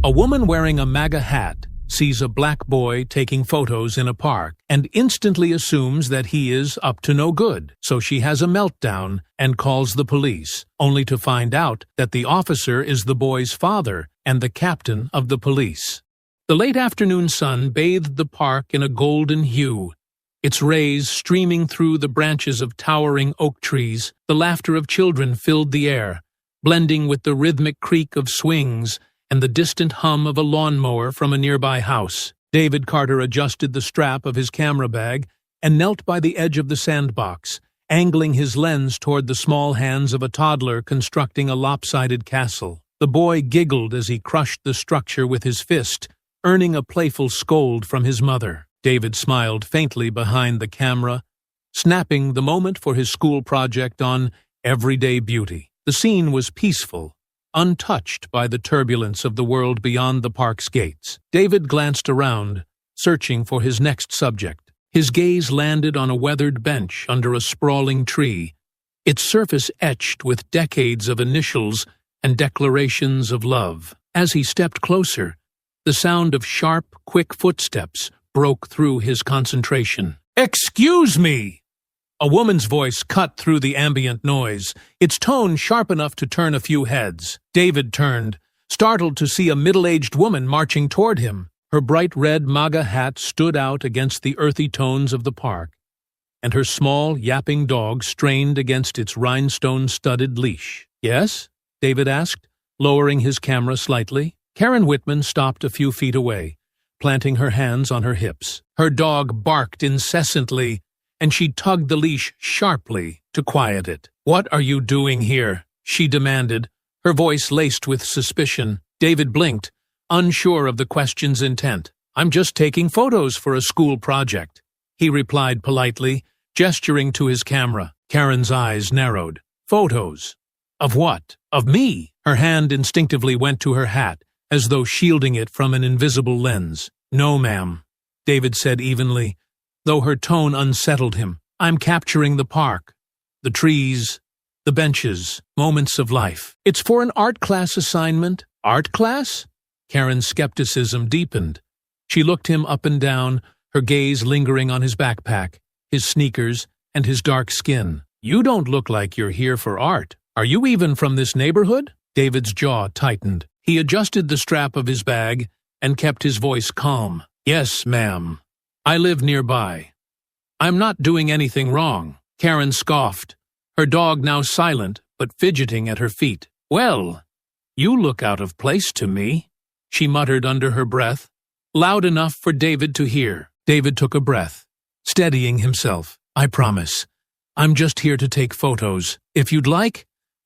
A woman wearing a MAGA hat sees a black boy taking photos in a park and instantly assumes that he is up to no good, so she has a meltdown and calls the police, only to find out that the officer is the boy's father and the captain of the police. The late afternoon sun bathed the park in a golden hue, its rays streaming through the branches of towering oak trees. The laughter of children filled the air, blending with the rhythmic creak of swings and the distant hum of a lawnmower from a nearby house. David Carter adjusted the strap of his camera bag and knelt by the edge of the sandbox, angling his lens toward the small hands of a toddler constructing a lopsided castle. The boy giggled as he crushed the structure with his fist, earning a playful scold from his mother. David smiled faintly behind the camera, snapping the moment for his school project on everyday beauty. The scene was peaceful, untouched by the turbulence of the world beyond the park's gates. David glanced around, searching for his next subject. His gaze landed on a weathered bench under a sprawling tree, its surface etched with decades of initials and declarations of love. As he stepped closer, the sound of sharp, quick footsteps broke through his concentration. "Excuse me!" A woman's voice cut through the ambient noise, its tone sharp enough to turn a few heads. David turned, startled to see a middle-aged woman marching toward him. Her bright red MAGA hat stood out against the earthy tones of the park, and her small, yapping dog strained against its rhinestone-studded leash. "Yes?" David asked, lowering his camera slightly. Karen Whitman stopped a few feet away, planting her hands on her hips. Her dog barked incessantly, and she tugged the leash sharply to quiet it. "What are you doing here?" she demanded, her voice laced with suspicion. David blinked, unsure of the question's intent. "I'm just taking photos for a school project," he replied politely, gesturing to his camera. Karen's eyes narrowed. "Photos? Of what? Of me?" Her hand instinctively went to her hat, as though shielding it from an invisible lens. "No, ma'am," David said evenly, though her tone unsettled him. "I'm capturing the park, the trees, the benches, moments of life. It's for an art class assignment." "Art class?" Karen's skepticism deepened. She looked him up and down, her gaze lingering on his backpack, his sneakers, and his dark skin. "You don't look like you're here for art. Are you even from this neighborhood?" David's jaw tightened. He adjusted the strap of his bag and kept his voice calm. "Yes, ma'am. I live nearby. I'm not doing anything wrong." Karen scoffed, her dog now silent but fidgeting at her feet. "Well, you look out of place to me," she muttered under her breath, loud enough for David to hear. David took a breath, steadying himself. "I promise. I'm just here to take photos. If you'd like,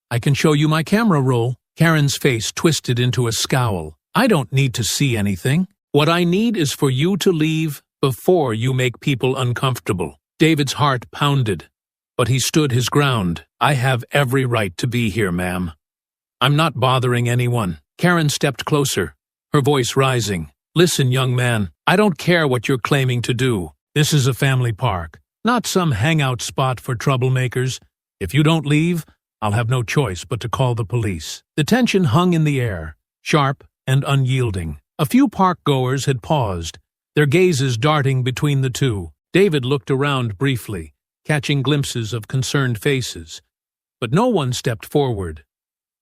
I can show you my camera roll." Karen's face twisted into a scowl. "I don't need to see anything. What I need is for you to leave before you make people uncomfortable." David's heart pounded, but he stood his ground. "I have every right to be here, ma'am. I'm not bothering anyone." Karen stepped closer, her voice rising. "Listen, young man, I don't care what you're claiming to do. This is a family park, not some hangout spot for troublemakers. If you don't leave, I'll have no choice but to call the police." The tension hung in the air, sharp and unyielding. A few park-goers had paused, their gazes darting between the two. David looked around briefly, catching glimpses of concerned faces, but no one stepped forward.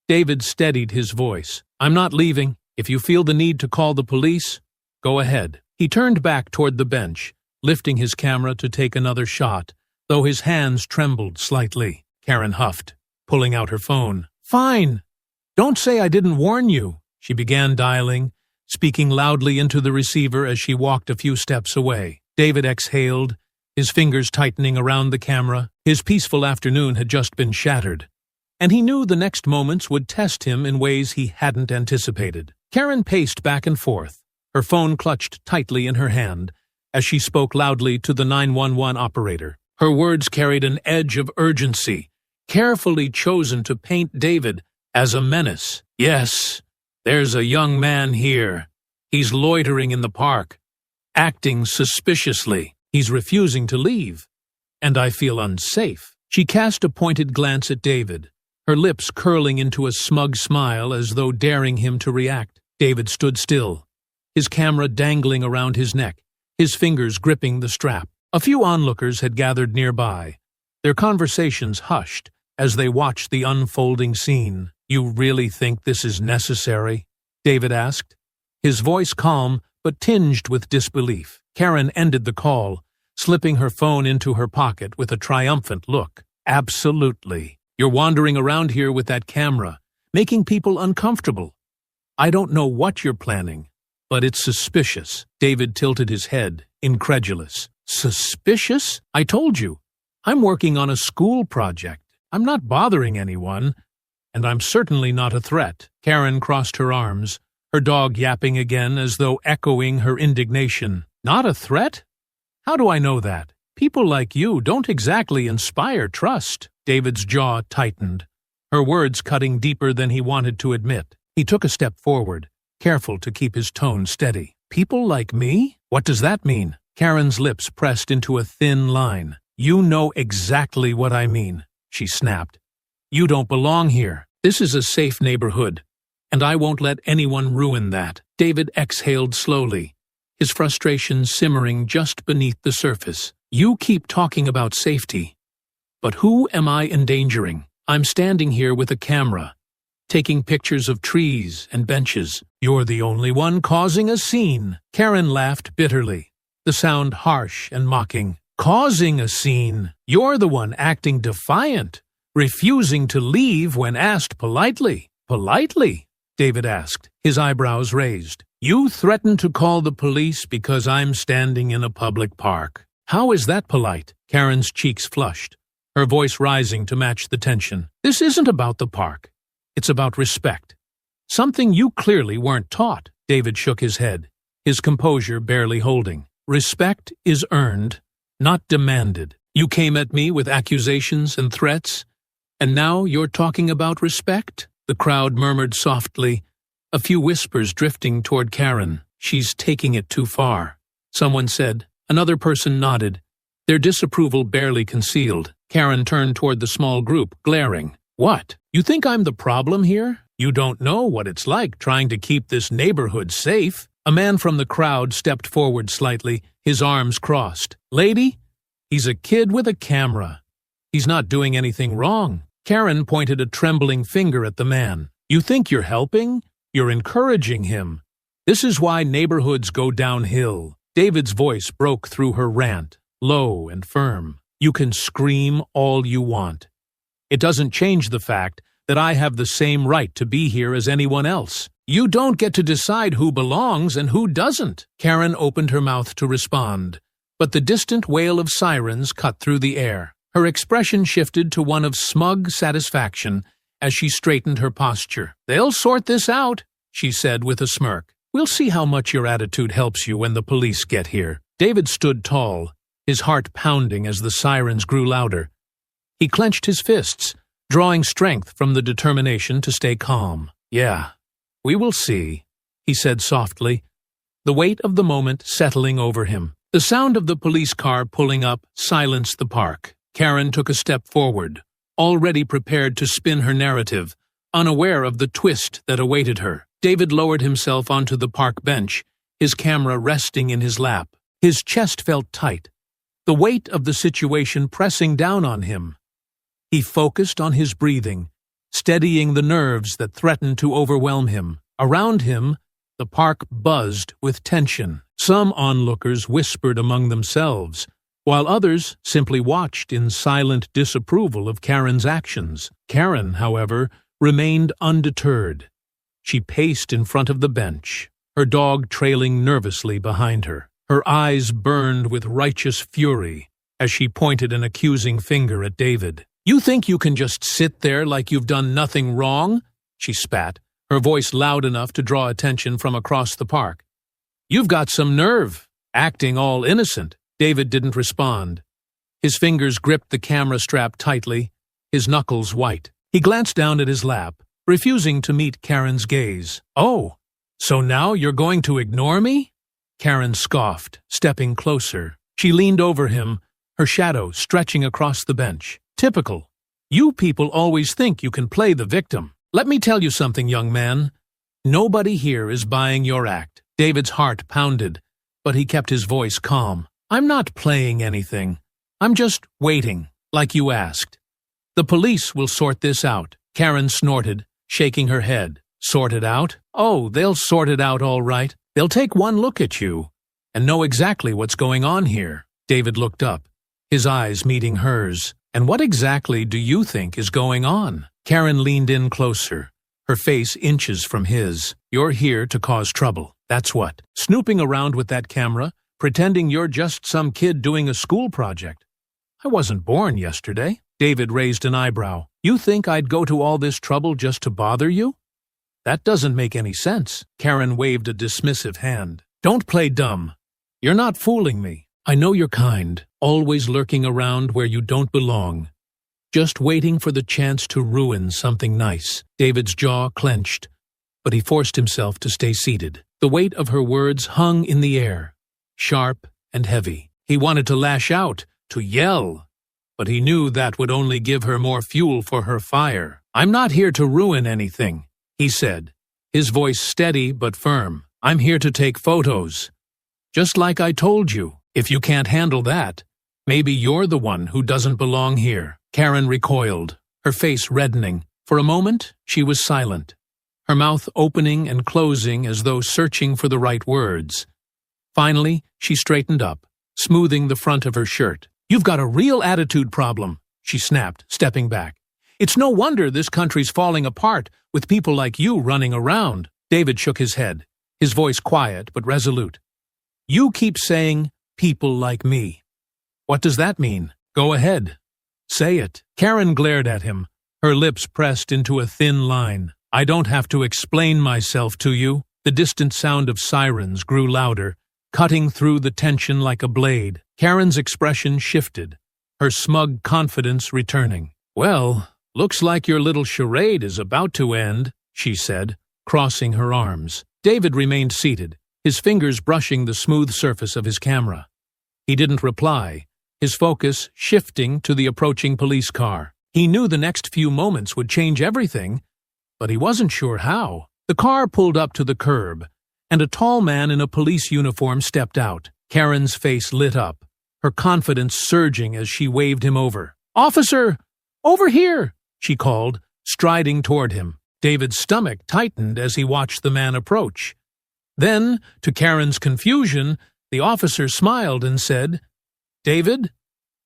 David steadied his voice. "I'm not leaving. If you feel the need to call the police, go ahead." He turned back toward the bench, lifting his camera to take another shot, though his hands trembled slightly. Karen huffed, pulling out her phone. "Fine. Don't say I didn't warn you." She began dialing, speaking loudly into the receiver as she walked a few steps away. David exhaled, his fingers tightening around the camera. His peaceful afternoon had just been shattered, and he knew the next moments would test him in ways he hadn't anticipated. Karen paced back and forth, her phone clutched tightly in her hand, as she spoke loudly to the 911 operator. Her words carried an edge of urgency, carefully chosen to paint David as a menace. "Yes, there's a young man here. He's loitering in the park, acting suspiciously. He's refusing to leave, and I feel unsafe." She cast a pointed glance at David, her lips curling into a smug smile as though daring him to react. David stood still, his camera dangling around his neck, his fingers gripping the strap. A few onlookers had gathered nearby, their conversations hushed as they watched the unfolding scene. "You really think this is necessary?" David asked, his voice calm but tinged with disbelief. Karen ended the call, slipping her phone into her pocket with a triumphant look. "Absolutely. You're wandering around here with that camera, making people uncomfortable. I don't know what you're planning, but it's suspicious." David tilted his head, incredulous. "Suspicious? I told you. I'm working on a school project. I'm not bothering anyone, and I'm certainly not a threat." Karen crossed her arms, her dog yapping again as though echoing her indignation. "Not a threat? How do I know that? People like you don't exactly inspire trust." David's jaw tightened, her words cutting deeper than he wanted to admit. He took a step forward, careful to keep his tone steady. "People like me? What does that mean?" Karen's lips pressed into a thin line. "You know exactly what I mean," she snapped. "You don't belong here. This is a safe neighborhood, and I won't let anyone ruin that." David exhaled slowly, his frustration simmering just beneath the surface. "You keep talking about safety, but who am I endangering? I'm standing here with a camera, taking pictures of trees and benches. You're the only one causing a scene." Karen laughed bitterly, the sound harsh and mocking. "Causing a scene? You're the one acting defiant, refusing to leave when asked politely." "Politely?" David asked, his eyebrows raised. "You threatened to call the police because I'm standing in a public park. How is that polite?" Karen's cheeks flushed, her voice rising to match the tension. "This isn't about the park. It's about respect. Something you clearly weren't taught." David shook his head, his composure barely holding. "Respect is earned, not demanded. You came at me with accusations and threats, and now you're talking about respect?" The crowd murmured softly, a few whispers drifting toward Karen. "She's taking it too far," someone said. Another person nodded, their disapproval barely concealed. Karen turned toward the small group, glaring. "What? You think I'm the problem here? You don't know what it's like trying to keep this neighborhood safe." A man from the crowd stepped forward slightly, his arms crossed. "Lady, he's a kid with a camera. He's not doing anything wrong." Karen pointed a trembling finger at the man. "You think you're helping? You're encouraging him. This is why neighborhoods go downhill." David's voice broke through her rant, low and firm. "You can scream all you want. It doesn't change the fact that I have the same right to be here as anyone else. You don't get to decide who belongs and who doesn't." Karen opened her mouth to respond, but the distant wail of sirens cut through the air. Her expression shifted to one of smug satisfaction as she straightened her posture. "They'll sort this out," she said with a smirk. "We'll see how much your attitude helps you when the police get here." David stood tall, his heart pounding as the sirens grew louder. He clenched his fists, drawing strength from the determination to stay calm. "Yeah, we will see," he said softly, the weight of the moment settling over him. The sound of the police car pulling up silenced the park. Karen took a step forward, already prepared to spin her narrative, unaware of the twist that awaited her. David lowered himself onto the park bench, his camera resting in his lap. His chest felt tight, the weight of the situation pressing down on him. He focused on his breathing, steadying the nerves that threatened to overwhelm him. Around him, the park buzzed with tension. Some onlookers whispered among themselves, while others simply watched in silent disapproval of Karen's actions. Karen, however, remained undeterred. She paced in front of the bench, her dog trailing nervously behind her. Her eyes burned with righteous fury as she pointed an accusing finger at David. "You think you can just sit there like you've done nothing wrong?" she spat, her voice loud enough to draw attention from across the park. "You've got some nerve, acting all innocent." David didn't respond. His fingers gripped the camera strap tightly, his knuckles white. He glanced down at his lap, refusing to meet Karen's gaze. "Oh, so now you're going to ignore me?" Karen scoffed, stepping closer. She leaned over him, her shadow stretching across the bench. "Typical. You people always think you can play the victim. Let me tell you something, young man. Nobody here is buying your act. David's heart pounded, but he kept his voice calm. I'm not playing anything. I'm just waiting, like you asked. The police will sort this out, Karen snorted, shaking her head. Sort it out? Oh, they'll sort it out all right. They'll take one look at you and know exactly what's going on here. David looked up, his eyes meeting hers. And what exactly do you think is going on? Karen leaned in closer, her face inches from his. You're here to cause trouble. That's what. Snooping around with that camera, pretending you're just some kid doing a school project. I wasn't born yesterday. David raised an eyebrow. You think I'd go to all this trouble just to bother you? That doesn't make any sense. Karen waved a dismissive hand. Don't play dumb. You're not fooling me. I know you're kind, always lurking around where you don't belong. Just waiting for the chance to ruin something nice. David's jaw clenched, but he forced himself to stay seated. The weight of her words hung in the air, sharp and heavy. He wanted to lash out, to yell, but he knew that would only give her more fuel for her fire. I'm not here to ruin anything, he said, his voice steady but firm. I'm here to take photos. Just like I told you, if you can't handle that, maybe you're the one who doesn't belong here. Karen recoiled, her face reddening. For a moment, she was silent, her mouth opening and closing as though searching for the right words. Finally, she straightened up, smoothing the front of her shirt. You've got a real attitude problem, she snapped, stepping back. It's no wonder this country's falling apart with people like you running around. David shook his head, his voice quiet but resolute. You keep saying, people like me. What does that mean? Go ahead. Say it. Karen glared at him, her lips pressed into a thin line. I don't have to explain myself to you. The distant sound of sirens grew louder, cutting through the tension like a blade. Karen's expression shifted, her smug confidence returning. Well, looks like your little charade is about to end, she said, crossing her arms. David remained seated, his fingers brushing the smooth surface of his camera. He didn't reply, his focus shifting to the approaching police car. He knew the next few moments would change everything, but he wasn't sure how. The car pulled up to the curb, and a tall man in a police uniform stepped out. Karen's face lit up, her confidence surging as she waved him over. Officer, over here, she called, striding toward him. David's stomach tightened as he watched the man approach. Then, to Karen's confusion, the officer smiled and said, David,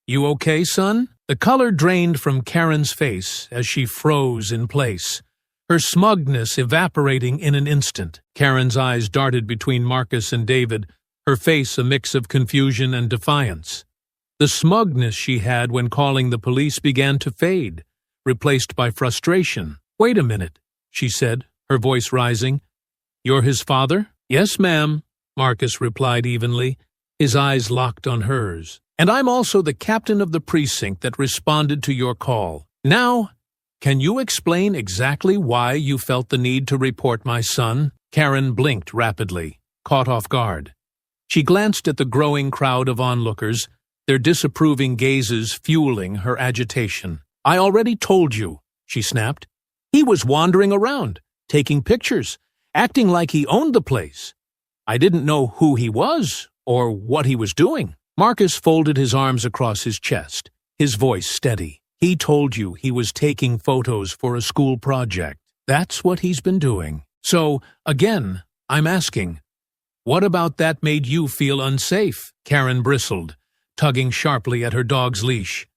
you okay, son? The color drained from Karen's face as she froze in place, her smugness evaporating in an instant. Karen's eyes darted between Marcus and David, her face a mix of confusion and defiance. The smugness she had when calling the police began to fade, replaced by frustration. Wait a minute, she said, her voice rising. You're his father? Yes, ma'am, Marcus replied evenly, his eyes locked on hers. And I'm also the captain of the precinct that responded to your call. Now, can you explain exactly why you felt the need to report my son? Karen blinked rapidly, caught off guard. She glanced at the growing crowd of onlookers, their disapproving gazes fueling her agitation. I already told you, she snapped. He was wandering around, taking pictures, acting like he owned the place. I didn't know who he was or what he was doing. Marcus folded his arms across his chest, his voice steady. He told you he was taking photos for a school project. That's what he's been doing. So, again, I'm asking, what about that made you feel unsafe? Karen bristled, tugging sharply at her dog's leash.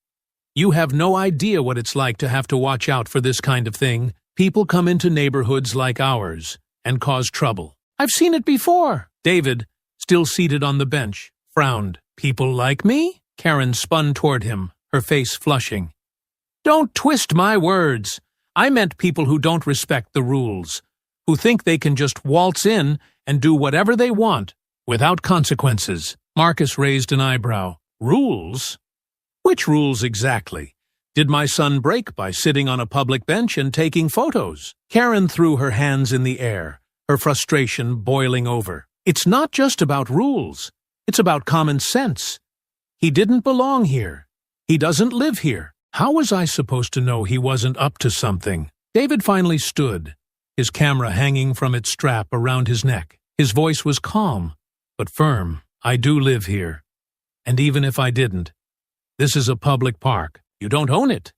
You have no idea what it's like to have to watch out for this kind of thing. People come into neighborhoods like ours and cause trouble. I've seen it before. David, still seated on the bench, frowned. People like me? Karen spun toward him, her face flushing. Don't twist my words. I meant people who don't respect the rules, who think they can just waltz in and do whatever they want, without consequences. Marcus raised an eyebrow. Rules? Which rules exactly? Did my son break by sitting on a public bench and taking photos? Karen threw her hands in the air, her frustration boiling over. It's not just about rules. It's about common sense. He didn't belong here. He doesn't live here. How was I supposed to know he wasn't up to something? David finally stood, his camera hanging from its strap around his neck. His voice was calm, but firm. I do live here. And even if I didn't, this is a public park. You don't own it.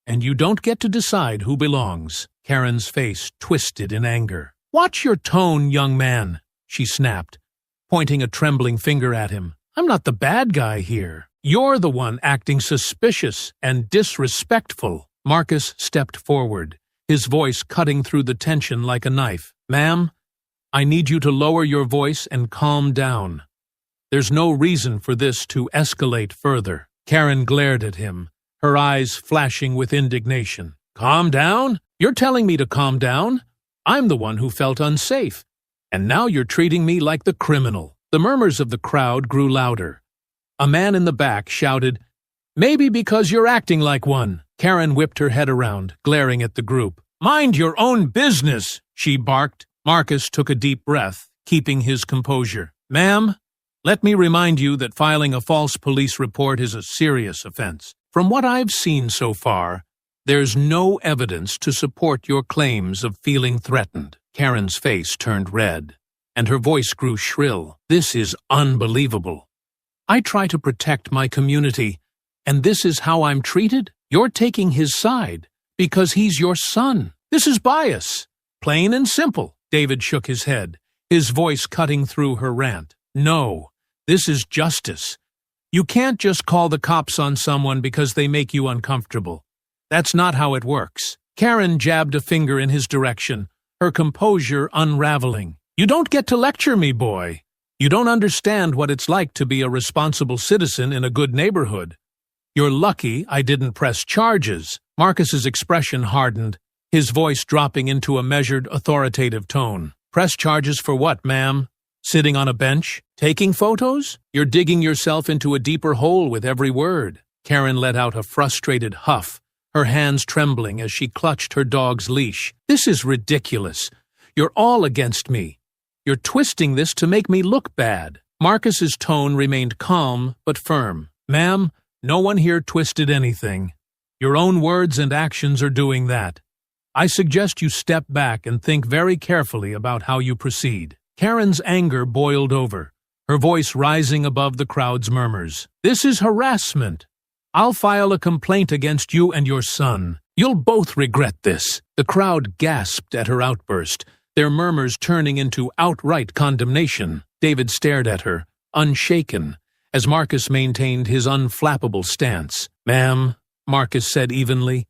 And you don't get to decide who belongs. Karen's face twisted in anger. Watch your tone, young man, she snapped, pointing a trembling finger at him. I'm not the bad guy here. You're the one acting suspicious and disrespectful. Marcus stepped forward, his voice cutting through the tension like a knife. Ma'am, I need you to lower your voice and calm down. There's no reason for this to escalate further. Karen glared at him, her eyes flashing with indignation. Calm down? You're telling me to calm down? I'm the one who felt unsafe, and now you're treating me like the criminal. The murmurs of the crowd grew louder. A man in the back shouted, Maybe because you're acting like one. Karen whipped her head around, glaring at the group. Mind your own business, she barked. Marcus took a deep breath, keeping his composure. Ma'am, let me remind you that filing a false police report is a serious offense. From what I've seen so far, there's no evidence to support your claims of feeling threatened. Karen's face turned red, and her voice grew shrill. This is unbelievable. I try to protect my community, and this is how I'm treated? You're taking his side because he's your son. This is bias. Plain and simple. David shook his head, his voice cutting through her rant. No, this is justice. You can't just call the cops on someone because they make you uncomfortable. That's not how it works. Karen jabbed a finger in his direction, her composure unraveling. You don't get to lecture me, boy. You don't understand what it's like to be a responsible citizen in a good neighborhood. You're lucky I didn't press charges. Marcus's expression hardened, his voice dropping into a measured, authoritative tone. Press charges for what, ma'am? Sitting on a bench? Taking photos? You're digging yourself into a deeper hole with every word. Karen let out a frustrated huff, her hands trembling as she clutched her dog's leash. This is ridiculous. You're all against me. You're twisting this to make me look bad. Marcus's tone remained calm but firm. Ma'am, no one here twisted anything. Your own words and actions are doing that. I suggest you step back and think very carefully about how you proceed. Karen's anger boiled over, her voice rising above the crowd's murmurs. This is harassment. I'll file a complaint against you and your son. You'll both regret this. The crowd gasped at her outburst, their murmurs turning into outright condemnation. David stared at her, unshaken, as Marcus maintained his unflappable stance. Ma'am, Marcus said evenly,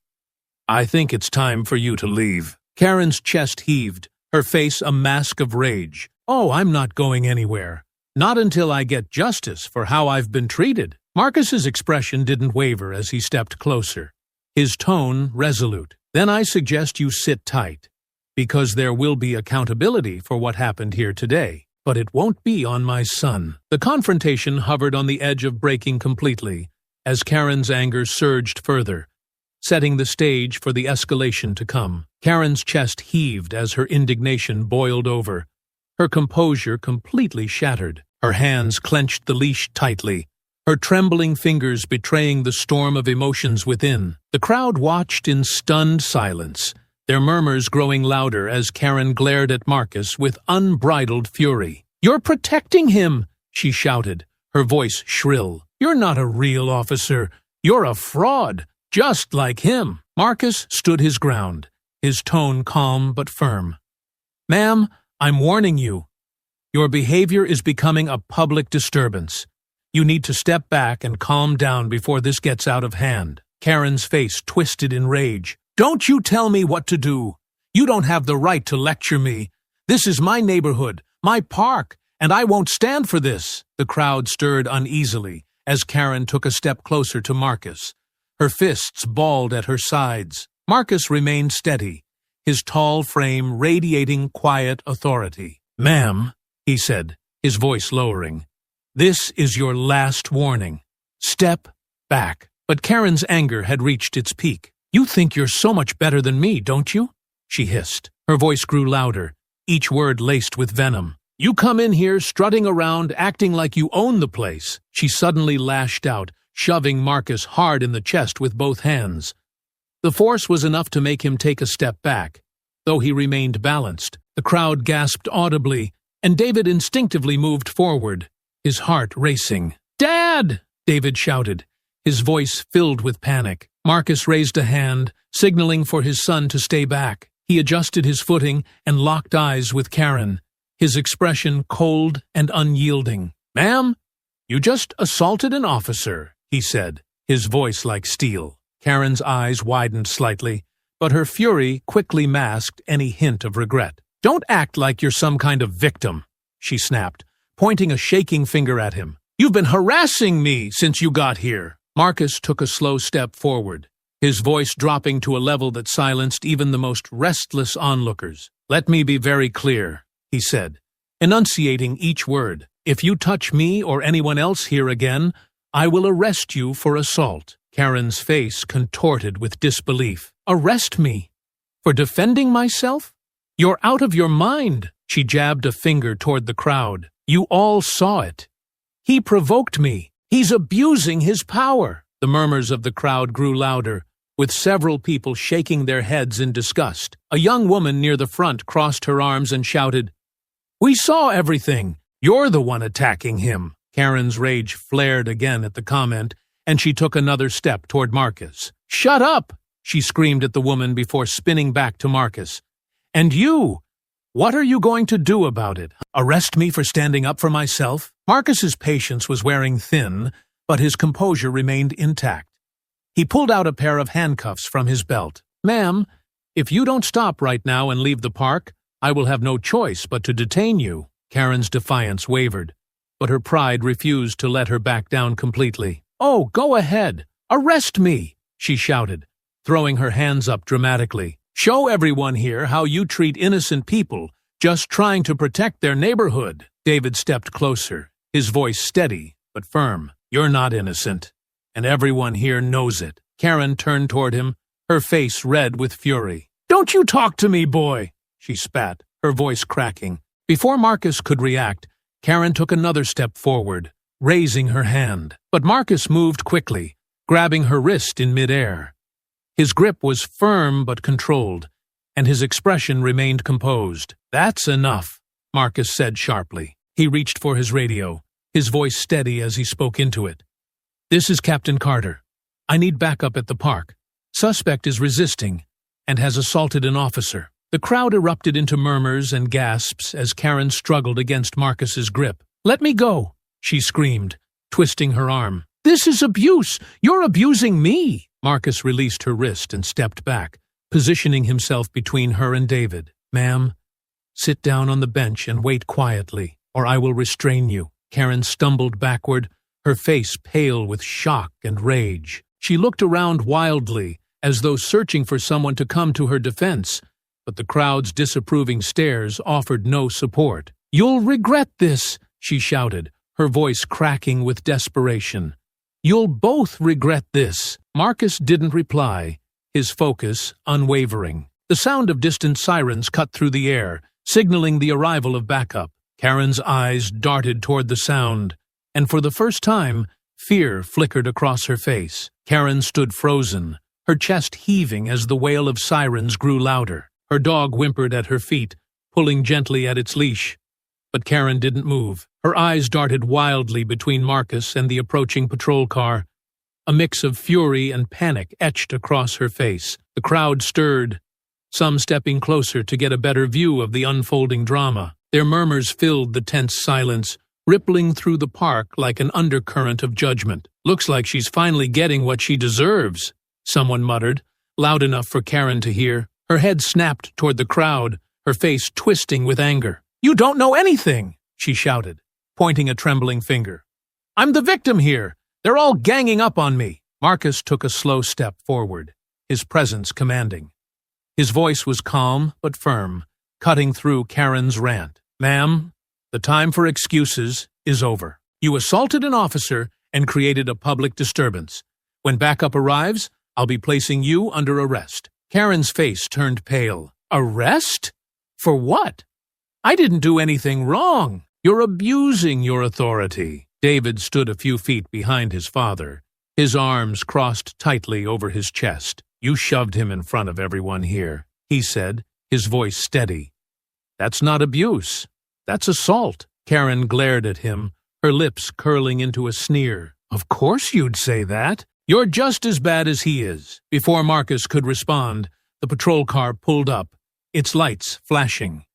I think it's time for you to leave. Karen's chest heaved, her face a mask of rage. Oh, I'm not going anywhere. Not until I get justice for how I've been treated. Marcus's expression didn't waver as he stepped closer, his tone resolute. Then I suggest you sit tight, because there will be accountability for what happened here today. But it won't be on my son. The confrontation hovered on the edge of breaking completely, as Karen's anger surged further, setting the stage for the escalation to come. Karen's chest heaved as her indignation boiled over, her composure completely shattered. Her hands clenched the leash tightly, her trembling fingers betraying the storm of emotions within. The crowd watched in stunned silence, their murmurs growing louder as Karen glared at Marcus with unbridled fury. You're protecting him, she shouted, her voice shrill. You're not a real officer. You're a fraud, just like him. Marcus stood his ground, his tone calm but firm. Ma'am, I'm warning you. Your behavior is becoming a public disturbance. You need to step back and calm down before this gets out of hand. Karen's face twisted in rage. Don't you tell me what to do. You don't have the right to lecture me. This is my neighborhood, my park, and I won't stand for this. The crowd stirred uneasily as Karen took a step closer to Marcus, her fists balled at her sides. Marcus remained steady, his tall frame radiating quiet authority. Ma'am, he said, his voice lowering, this is your last warning. Step back. But Karen's anger had reached its peak. You think you're so much better than me, don't you? She hissed. Her voice grew louder, each word laced with venom. You come in here strutting around, acting like you own the place. She suddenly lashed out, shoving Marcus hard in the chest with both hands. The force was enough to make him take a step back, though he remained balanced. The crowd gasped audibly, and David instinctively moved forward, his heart racing. "Dad!" David shouted, his voice filled with panic. Marcus raised a hand, signaling for his son to stay back. He adjusted his footing and locked eyes with Karen, his expression cold and unyielding. "Ma'am, you just assaulted an officer," he said, his voice like steel. Karen's eyes widened slightly, but her fury quickly masked any hint of regret. "Don't act like you're some kind of victim," she snapped, pointing a shaking finger at him. "You've been harassing me since you got here." Marcus took a slow step forward, his voice dropping to a level that silenced even the most restless onlookers. "Let me be very clear," he said, enunciating each word. "If you touch me or anyone else here again, I will arrest you for assault." Karen's face contorted with disbelief. "Arrest me? For defending myself? You're out of your mind." She jabbed a finger toward the crowd. "You all saw it. He provoked me. He's abusing his power." The murmurs of the crowd grew louder, with several people shaking their heads in disgust. A young woman near the front crossed her arms and shouted, "We saw everything. You're the one attacking him." Karen's rage flared again at the comment, and she took another step toward Marcus. "Shut up!" she screamed at the woman before spinning back to Marcus. "And you? What are you going to do about it? Arrest me for standing up for myself?" Marcus's patience was wearing thin, but his composure remained intact. He pulled out a pair of handcuffs from his belt. "Ma'am, if you don't stop right now and leave the park, I will have no choice but to detain you." Karen's defiance wavered, but her pride refused to let her back down completely. "Oh, go ahead. Arrest me," she shouted, throwing her hands up dramatically. "Show everyone here how you treat innocent people just trying to protect their neighborhood." David stepped closer, his voice steady but firm. "You're not innocent, and everyone here knows it." Karen turned toward him, her face red with fury. "Don't you talk to me, boy," she spat, her voice cracking. Before Marcus could react, Karen took another step forward, raising her hand. But Marcus moved quickly, grabbing her wrist in midair. His grip was firm but controlled, and his expression remained composed. "That's enough," Marcus said sharply. He reached for his radio, his voice steady as he spoke into it. "This is Captain Carter. I need backup at the park. Suspect is resisting and has assaulted an officer." The crowd erupted into murmurs and gasps as Karen struggled against Marcus's grip. "Let me go," she screamed, twisting her arm. "This is abuse! You're abusing me!" Marcus released her wrist and stepped back, positioning himself between her and David. "Ma'am, sit down on the bench and wait quietly, or I will restrain you." Karen stumbled backward, her face pale with shock and rage. She looked around wildly, as though searching for someone to come to her defense, but the crowd's disapproving stares offered no support. "You'll regret this," she shouted, her voice cracking with desperation. "You'll both regret this." Marcus didn't reply, his focus unwavering. The sound of distant sirens cut through the air, signaling the arrival of backup. Karen's eyes darted toward the sound, and for the first time, fear flickered across her face. Karen stood frozen, her chest heaving as the wail of sirens grew louder. Her dog whimpered at her feet, pulling gently at its leash. But Karen didn't move. Her eyes darted wildly between Marcus and the approaching patrol car. A mix of fury and panic etched across her face. The crowd stirred, some stepping closer to get a better view of the unfolding drama. Their murmurs filled the tense silence, rippling through the park like an undercurrent of judgment. "Looks like she's finally getting what she deserves," someone muttered, loud enough for Karen to hear. Her head snapped toward the crowd, her face twisting with anger. "You don't know anything," she shouted, pointing a trembling finger. "I'm the victim here. They're all ganging up on me." Marcus took a slow step forward, his presence commanding. His voice was calm but firm, cutting through Karen's rant. "Ma'am, the time for excuses is over. You assaulted an officer and created a public disturbance. When backup arrives, I'll be placing you under arrest." Karen's face turned pale. "Arrest? For what? I didn't do anything wrong." "You're abusing your authority." David stood a few feet behind his father, his arms crossed tightly over his chest. "You shoved him in front of everyone here," he said, his voice steady. That's not abuse. That's assault. Karen glared at him, her lips curling into a sneer. Of course you'd say that. You're just as bad as he is. Before Marcus could respond, the patrol car pulled up, its lights flashing.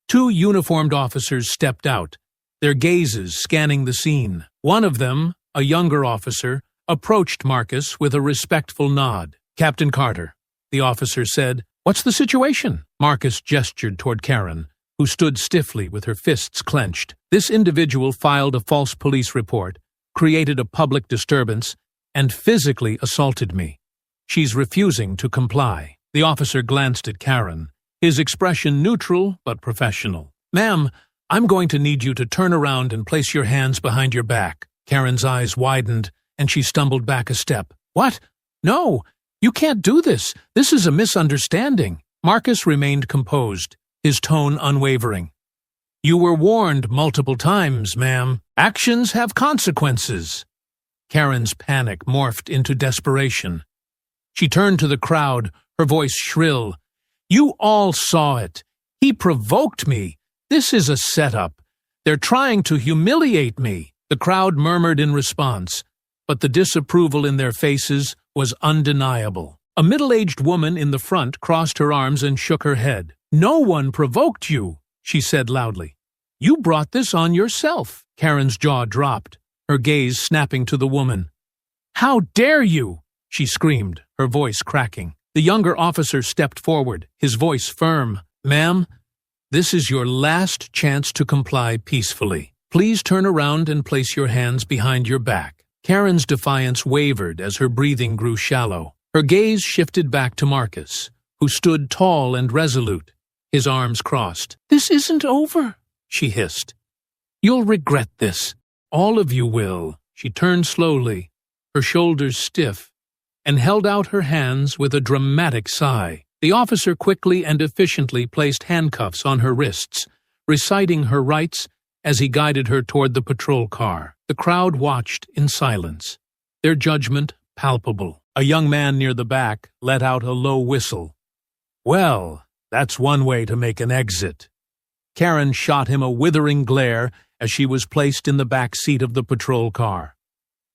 2 uniformed officers stepped out, their gazes scanning the scene. One of them, a younger officer, approached Marcus with a respectful nod. Captain Carter, the officer said. What's the situation? Marcus gestured toward Karen, who stood stiffly with her fists clenched. This individual filed a false police report, created a public disturbance, and physically assaulted me. She's refusing to comply. The officer glanced at Karen, his expression neutral but professional. Ma'am, I'm going to need you to turn around and place your hands behind your back. Karen's eyes widened, and she stumbled back a step. What? No, you can't do this. This is a misunderstanding. Marcus remained composed, his tone unwavering. You were warned multiple times, ma'am. Actions have consequences. Karen's panic morphed into desperation. She turned to the crowd, her voice shrill. You all saw it. He provoked me. This is a setup. They're trying to humiliate me. The crowd murmured in response, but the disapproval in their faces was undeniable. A middle-aged woman in the front crossed her arms and shook her head. No one provoked you, she said loudly. You brought this on yourself. Karen's jaw dropped, her gaze snapping to the woman. How dare you? She screamed, her voice cracking. The younger officer stepped forward, his voice firm. Ma'am, this is your last chance to comply peacefully. Please turn around and place your hands behind your back. Karen's defiance wavered as her breathing grew shallow. Her gaze shifted back to Marcus, who stood tall and resolute, his arms crossed. This isn't over, she hissed. You'll regret this. All of you will. She turned slowly, her shoulders stiff, and held out her hands with a dramatic sigh. The officer quickly and efficiently placed handcuffs on her wrists, reciting her rights as he guided her toward the patrol car. The crowd watched in silence, their judgment palpable. A young man near the back let out a low whistle. Well, that's one way to make an exit. Karen shot him a withering glare as she was placed in the back seat of the patrol car.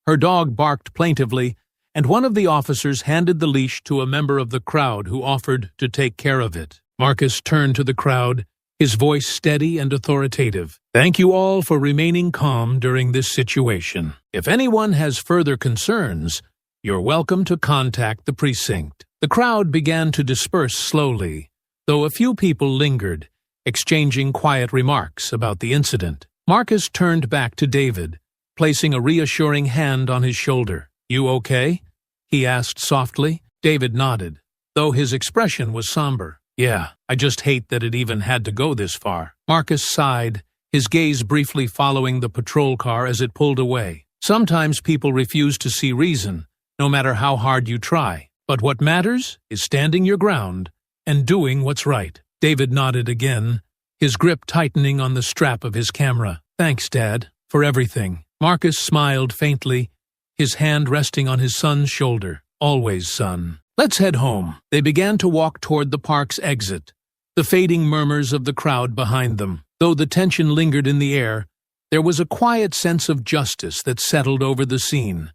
Her dog barked plaintively, and one of the officers handed the leash to a member of the crowd who offered to take care of it. Marcus turned to the crowd, his voice steady and authoritative. Thank you all for remaining calm during this situation. If anyone has further concerns, you're welcome to contact the precinct. The crowd began to disperse slowly, though a few people lingered, exchanging quiet remarks about the incident. Marcus turned back to David, placing a reassuring hand on his shoulder. You okay? He asked softly. David nodded, though his expression was somber. Yeah, I just hate that it even had to go this far. Marcus sighed, his gaze briefly following the patrol car as it pulled away. Sometimes people refuse to see reason, no matter how hard you try. But what matters is standing your ground and doing what's right. David nodded again, his grip tightening on the strap of his camera. Thanks, Dad, for everything. Marcus smiled faintly, his hand resting on his son's shoulder. Always, son. Let's head home. They began to walk toward the park's exit, the fading murmurs of the crowd behind them. Though the tension lingered in the air, there was a quiet sense of justice that settled over the scene,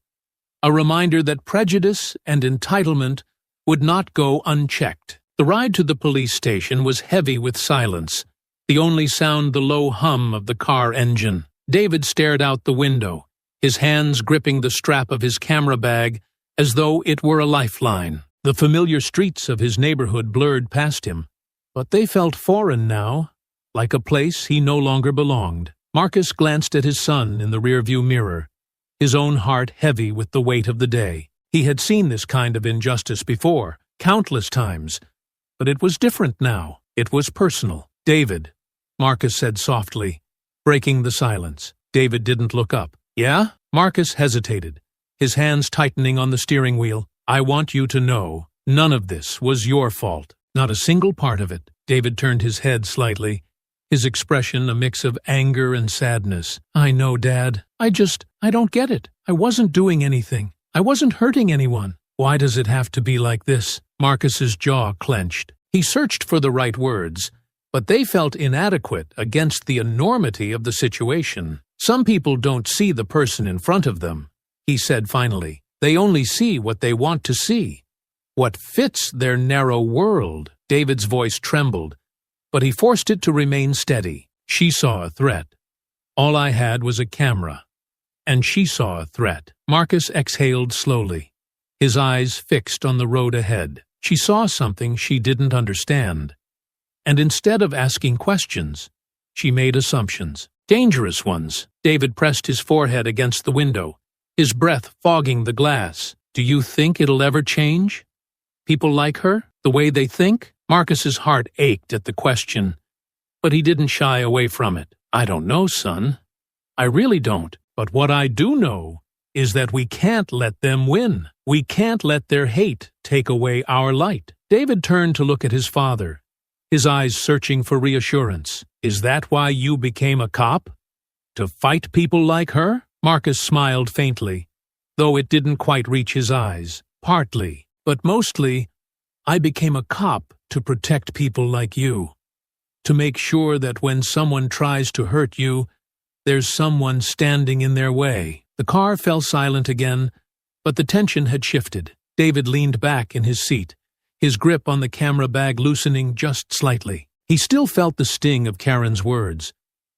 a reminder that prejudice and entitlement would not go unchecked. The ride to the police station was heavy with silence, the only sound the low hum of the car engine. David stared out the window, his hands gripping the strap of his camera bag as though it were a lifeline. The familiar streets of his neighborhood blurred past him, but they felt foreign now, like a place he no longer belonged. Marcus glanced at his son in the rearview mirror, his own heart heavy with the weight of the day. He had seen this kind of injustice before, countless times, but it was different now. It was personal. David, Marcus said softly, breaking the silence. David didn't look up. Yeah? Marcus hesitated, his hands tightening on the steering wheel. I want you to know, none of this was your fault. Not a single part of it. David turned his head slightly, his expression a mix of anger and sadness. I know, Dad. I don't get it. I wasn't doing anything. I wasn't hurting anyone. Why does it have to be like this? Marcus's jaw clenched. He searched for the right words, but they felt inadequate against the enormity of the situation. Some people don't see the person in front of them, he said finally. They only see what they want to see, what fits their narrow world. David's voice trembled, but he forced it to remain steady. She saw a threat. All I had was a camera, and she saw a threat. Marcus exhaled slowly, his eyes fixed on the road ahead. She saw something she didn't understand, and instead of asking questions, she made assumptions, dangerous ones. David pressed his forehead against the window, his breath fogging the glass. Do you think it'll ever change? People like her, the way they think? Marcus's heart ached at the question, but he didn't shy away from it. I don't know, son. I really don't. But what I do know is that we can't let them win. We can't let their hate take away our light. David turned to look at his father, his eyes searching for reassurance. Is that why you became a cop? To fight people like her? Marcus smiled faintly, though it didn't quite reach his eyes. Partly, but mostly, I became a cop to protect people like you. To make sure that when someone tries to hurt you, there's someone standing in their way. The car fell silent again, but the tension had shifted. David leaned back in his seat, his grip on the camera bag loosening just slightly. He still felt the sting of Karen's words,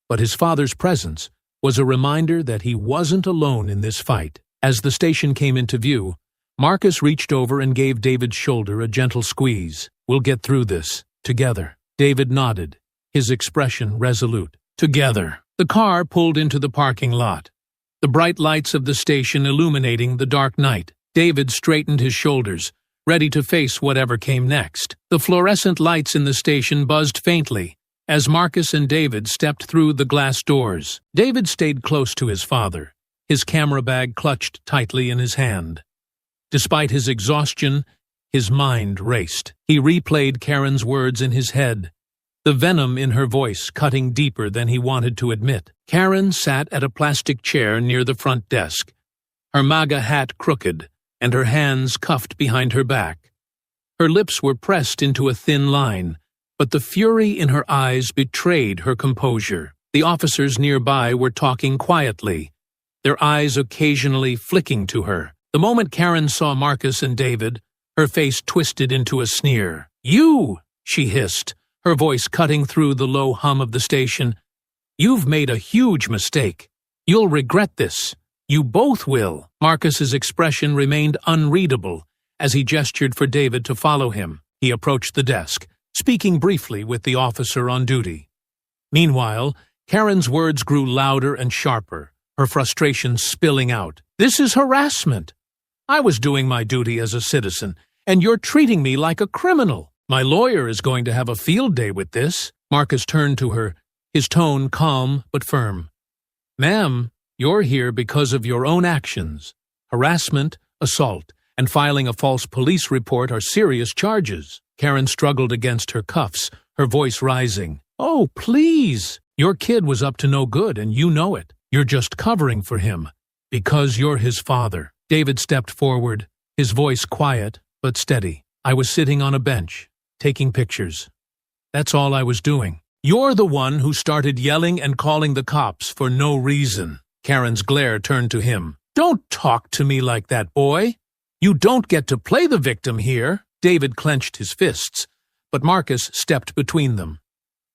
but his father's presence was a reminder that he wasn't alone in this fight. As the station came into view, Marcus reached over and gave David's shoulder a gentle squeeze. We'll get through this, together. David nodded, his expression resolute. Together. The car pulled into the parking lot, the bright lights of the station illuminating the dark night. David straightened his shoulders, ready to face whatever came next. The fluorescent lights in the station buzzed faintly as Marcus and David stepped through the glass doors. David stayed close to his father, his camera bag clutched tightly in his hand. Despite his exhaustion, his mind raced. He replayed Karen's words in his head, the venom in her voice cutting deeper than he wanted to admit. Karen sat at a plastic chair near the front desk, her MAGA hat crooked and her hands cuffed behind her back. Her lips were pressed into a thin line, but the fury in her eyes betrayed her composure. The officers nearby were talking quietly, their eyes occasionally flicking to her. The moment Karen saw Marcus and David, her face twisted into a sneer. You, she hissed, her voice cutting through the low hum of the station. You've made a huge mistake. You'll regret this. You both will. Marcus's expression remained unreadable as he gestured for David to follow him. He approached the desk, speaking briefly with the officer on duty. Meanwhile, Karen's words grew louder and sharper, her frustration spilling out. This is harassment. I was doing my duty as a citizen, and you're treating me like a criminal. My lawyer is going to have a field day with this. Marcus turned to her, his tone calm but firm. Ma'am, you're here because of your own actions. Harassment, assault, and filing a false police report are serious charges. Karen struggled against her cuffs, her voice rising. Oh, please! Your kid was up to no good, and you know it. You're just covering for him, because you're his father. David stepped forward, his voice quiet but steady. I was sitting on a bench, taking pictures. That's all I was doing. You're the one who started yelling and calling the cops for no reason. Karen's glare turned to him. Don't talk to me like that, boy. You don't get to play the victim here. David clenched his fists, but Marcus stepped between them.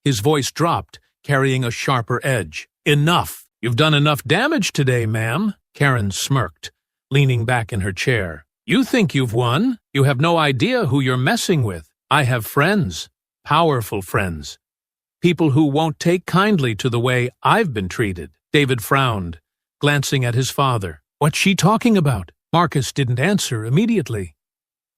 His voice dropped, carrying a sharper edge. Enough. You've done enough damage today, ma'am. Karen smirked, leaning back in her chair. You think you've won? You have no idea who you're messing with. I have friends, powerful friends, people who won't take kindly to the way I've been treated. David frowned, glancing at his father. What's she talking about? Marcus didn't answer immediately.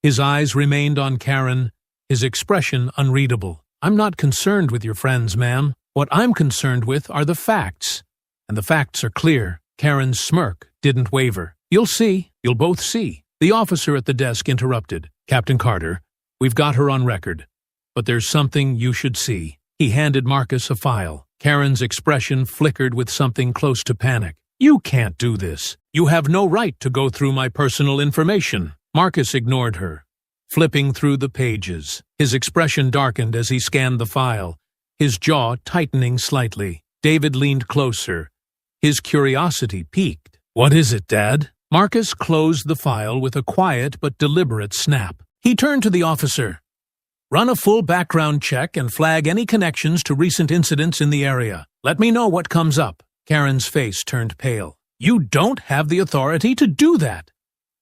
His eyes remained on Karen, his expression unreadable. I'm not concerned with your friends, ma'am. What I'm concerned with are the facts. And the facts are clear. Karen's smirk didn't waver. You'll see. You'll both see. The officer at the desk interrupted. Captain Carter, we've got her on record. But there's something you should see. He handed Marcus a file. Karen's expression flickered with something close to panic. You can't do this. You have no right to go through my personal information. Marcus ignored her, flipping through the pages. His expression darkened as he scanned the file, his jaw tightening slightly. David leaned closer. His curiosity piqued. "What is it, Dad?" Marcus closed the file with a quiet but deliberate snap. He turned to the officer. "Run a full background check and flag any connections to recent incidents in the area. Let me know what comes up." Karen's face turned pale. "You don't have the authority to do that.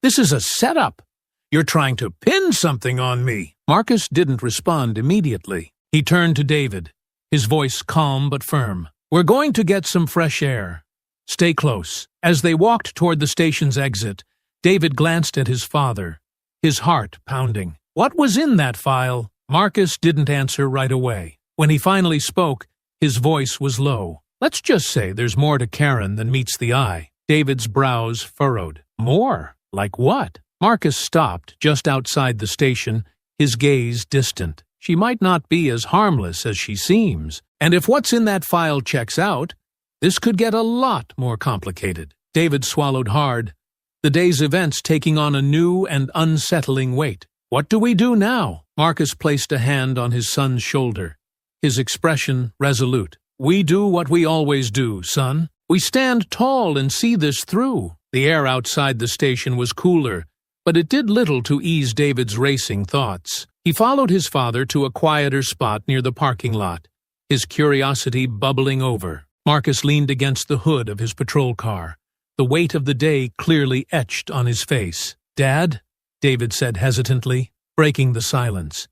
This is a setup. You're trying to pin something on me." Marcus didn't respond immediately. He turned to David, his voice calm but firm. "We're going to get some fresh air. Stay close." As they walked toward the station's exit, David glanced at his father, his heart pounding. What was in that file? Marcus didn't answer right away. When he finally spoke, his voice was low. "Let's just say there's more to Karen than meets the eye." David's brows furrowed. "More? Like what?" Marcus stopped just outside the station, his gaze distant. "She might not be as harmless as she seems. And if what's in that file checks out, this could get a lot more complicated." David swallowed hard, the day's events taking on a new and unsettling weight. "What do we do now?" Marcus placed a hand on his son's shoulder, his expression resolute. "We do what we always do, son. We stand tall and see this through." The air outside the station was cooler, but it did little to ease David's racing thoughts. He followed his father to a quieter spot near the parking lot, his curiosity bubbling over. Marcus leaned against the hood of his patrol car, the weight of the day clearly etched on his face. "Dad," David said hesitantly, breaking the silence.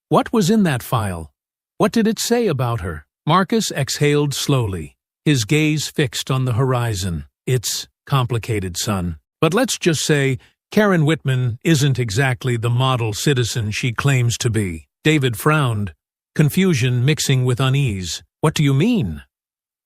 "What was in that file? What did it say about her?" Marcus exhaled slowly, his gaze fixed on the horizon. "It's complicated, son. But let's just say Karen Whitman isn't exactly the model citizen she claims to be." David frowned, confusion mixing with unease. "What do you mean?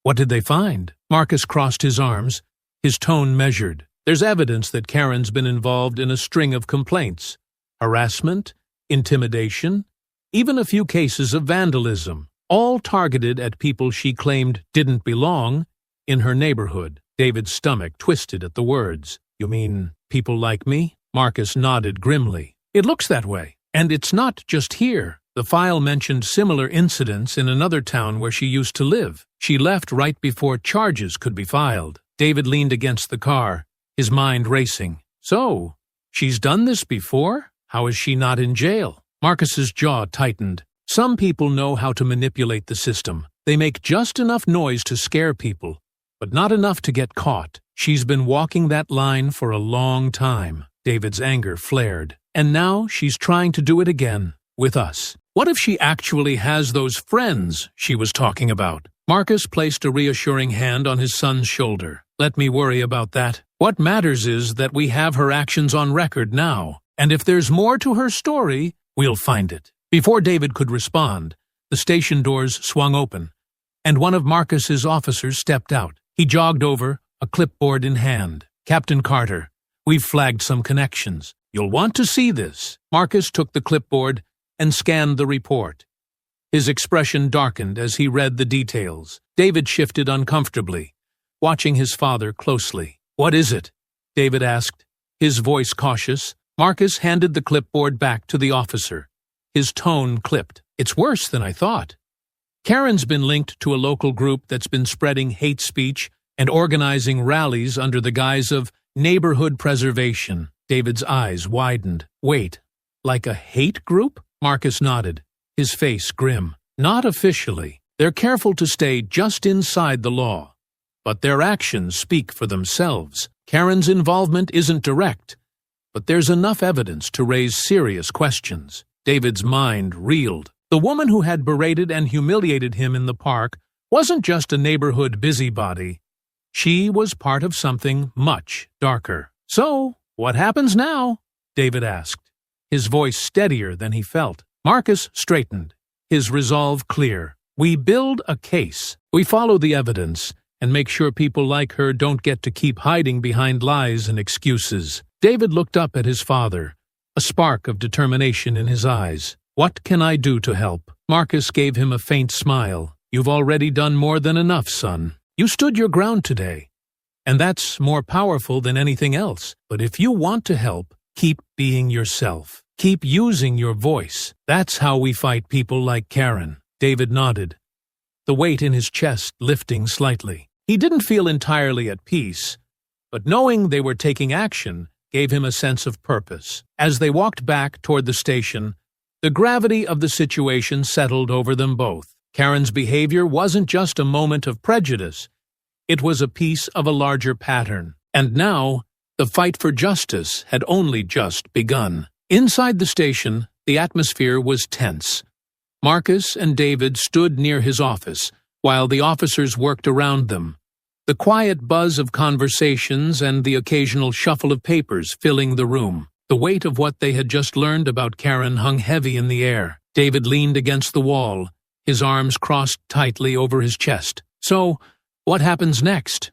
What did they find?" Marcus crossed his arms, his tone measured. "There's evidence that Karen's been involved in a string of complaints. Harassment, intimidation, even a few cases of vandalism, all targeted at people she claimed didn't belong in her neighborhood." David's stomach twisted at the words. "You mean people like me?" Marcus nodded grimly. "It looks that way. And it's not just here. The file mentioned similar incidents in another town where she used to live. She left right before charges could be filed." David leaned against the car, his mind racing. "So, she's done this before? How is she not in jail?" Marcus's jaw tightened. Some people know how to manipulate the system. They make just enough noise to scare people, but not enough to get caught. She's been walking that line for a long time. David's anger flared. And now she's trying to do it again, with us. What if she actually has those friends she was talking about? Marcus placed a reassuring hand on his son's shoulder. "Let me worry about that. What matters is that we have her actions on record now, and if there's more to her story, we'll find it." Before David could respond, the station doors swung open, and one of Marcus's officers stepped out. He jogged over, a clipboard in hand. "Captain Carter, we've flagged some connections. You'll want to see this." Marcus took the clipboard and scanned the report. His expression darkened as he read the details. David shifted uncomfortably, watching his father closely. "What is it?" David asked, his voice cautious. Marcus handed the clipboard back to the officer. His tone clipped. "It's worse than I thought. Karen's been linked to a local group that's been spreading hate speech and organizing rallies under the guise of neighborhood preservation." David's eyes widened. "Wait, like a hate group?" Marcus nodded, his face grim. "Not officially. They're careful to stay just inside the law. But their actions speak for themselves. Karen's involvement isn't direct, but there's enough evidence to raise serious questions." David's mind reeled. The woman who had berated and humiliated him in the park wasn't just a neighborhood busybody. She was part of something much darker. "So, what happens now?" David asked, his voice steadier than he felt. Marcus straightened, his resolve clear. "We build a case. We follow the evidence and make sure people like her don't get to keep hiding behind lies and excuses." David looked up at his father, a spark of determination in his eyes. "What can I do to help?" Marcus gave him a faint smile. "You've already done more than enough, son. You stood your ground today, and that's more powerful than anything else. But if you want to help, keep being yourself. Keep using your voice. That's how we fight people like Karen. David nodded, the weight in his chest lifting slightly. He didn't feel entirely at peace, but knowing they were taking action gave him a sense of purpose. As they walked back toward the station, the gravity of the situation settled over them both. Karen's behavior wasn't just a moment of prejudice. It was a piece of a larger pattern. And now, the fight for justice had only just begun. Inside the station, the atmosphere was tense. Marcus and David stood near his office, while the officers worked around them. The quiet buzz of conversations and the occasional shuffle of papers filling the room. The weight of what they had just learned about Karen hung heavy in the air. David leaned against the wall, his arms crossed tightly over his chest. So, what happens next?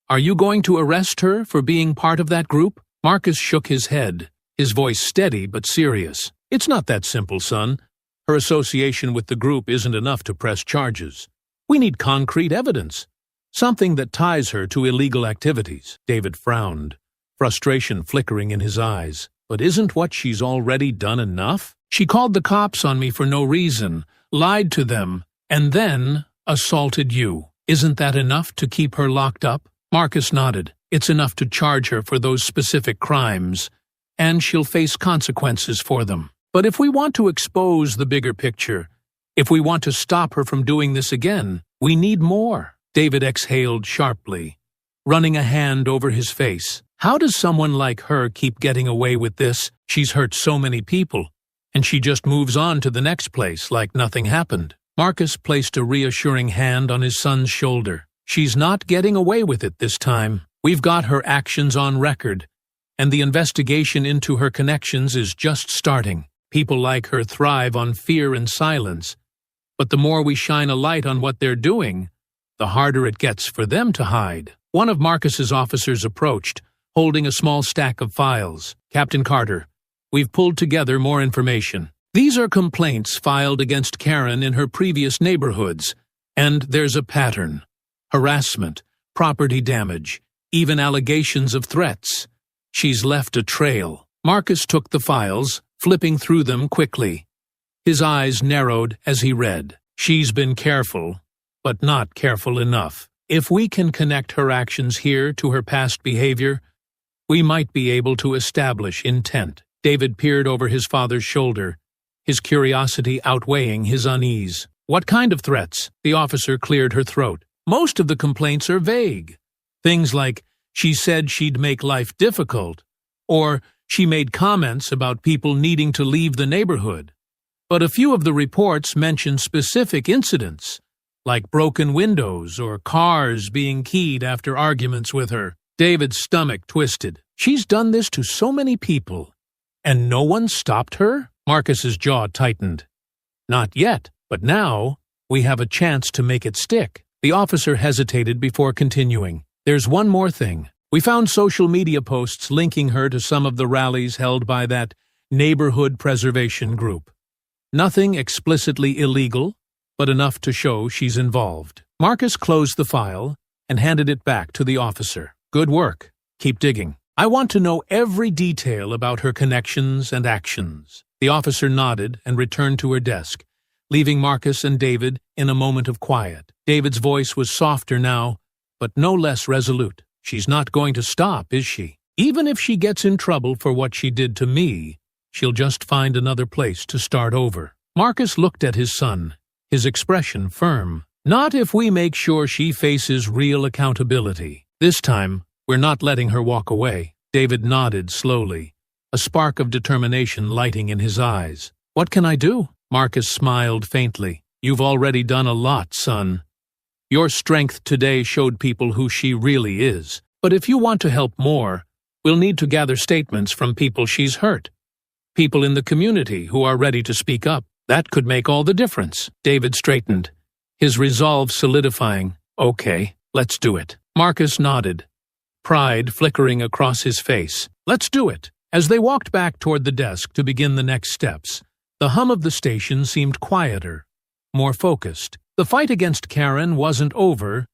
Are you going to arrest her for being part of that group? Marcus shook his head, his voice steady but serious. It's not that simple, son. Her association with the group isn't enough to press charges. We need concrete evidence. Something that ties her to illegal activities. David frowned, frustration flickering in his eyes. But isn't what she's already done enough? She called the cops on me for no reason, lied to them, and then assaulted you. Isn't that enough to keep her locked up? Marcus nodded. It's enough to charge her for those specific crimes, and she'll face consequences for them. But if we want to expose the bigger picture, if we want to stop her from doing this again, we need more. David exhaled sharply, running a hand over his face. How does someone like her keep getting away with this? She's hurt so many people, and she just moves on to the next place like nothing happened. Marcus placed a reassuring hand on his son's shoulder. She's not getting away with it this time. We've got her actions on record, and the investigation into her connections is just starting. People like her thrive on fear and silence, but the more we shine a light on what they're doing, the harder it gets for them to hide. One of Marcus's officers approached, holding a small stack of files. Captain Carter, we've pulled together more information. These are complaints filed against Karen in her previous neighborhoods, and there's a pattern. Harassment, property damage, even allegations of threats. She's left a trail. Marcus took the files, flipping through them quickly. His eyes narrowed as he read. She's been careful, but not careful enough. If we can connect her actions here to her past behavior, we might be able to establish intent. David peered over his father's shoulder, his curiosity outweighing his unease. What kind of threats? The officer cleared her throat. Most of the complaints are vague. Things like, she said she'd make life difficult, or she made comments about people needing to leave the neighborhood. But a few of the reports mention specific incidents, like broken windows or cars being keyed after arguments with her. David's stomach twisted. She's done this to so many people, and no one stopped her? Marcus's jaw tightened. Not yet, but now we have a chance to make it stick. The officer hesitated before continuing. There's one more thing. We found social media posts linking her to some of the rallies held by that neighborhood preservation group. Nothing explicitly illegal, but enough to show she's involved. Marcus closed the file and handed it back to the officer. Good work. Keep digging. I want to know every detail about her connections and actions. The officer nodded and returned to her desk, leaving Marcus and David in a moment of quiet. David's voice was softer now, but no less resolute. She's not going to stop, is she? Even if she gets in trouble for what she did to me, she'll just find another place to start over. Marcus looked at his son, his expression firm. Not if we make sure she faces real accountability. This time, we're not letting her walk away. David nodded slowly, a spark of determination lighting in his eyes. What can I do? Marcus smiled faintly. You've already done a lot, son. Your strength today showed people who she really is. But if you want to help more, we'll need to gather statements from people she's hurt. People in the community who are ready to speak up. That could make all the difference. David straightened, his resolve solidifying. Okay, let's do it. Marcus nodded, pride flickering across his face. Let's do it. As they walked back toward the desk to begin the next steps, the hum of the station seemed quieter, more focused. The fight against Karen wasn't over,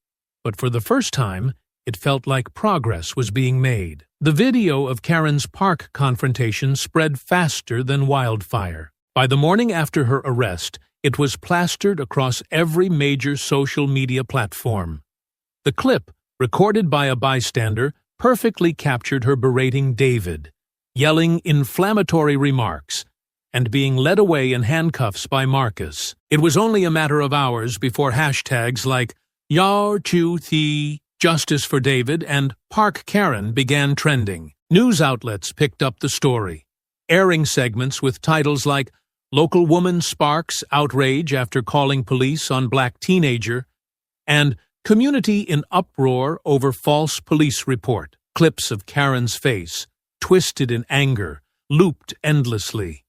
but for the first time, it felt like progress was being made. The video of Karen's park confrontation spread faster than wildfire. By the morning after her arrest, it was plastered across every major social media platform. The clip, recorded by a bystander, perfectly captured her berating David, yelling inflammatory remarks, and being led away in handcuffs by Marcus. It was only a matter of hours before hashtags like Yar Chu Thi, Justice for David, and Park Karen began trending. News outlets picked up the story, airing segments with titles like Local Woman Sparks Outrage After Calling Police on Black Teenager, and Community in Uproar Over False Police Report. Clips of Karen's face, twisted in anger, looped endlessly,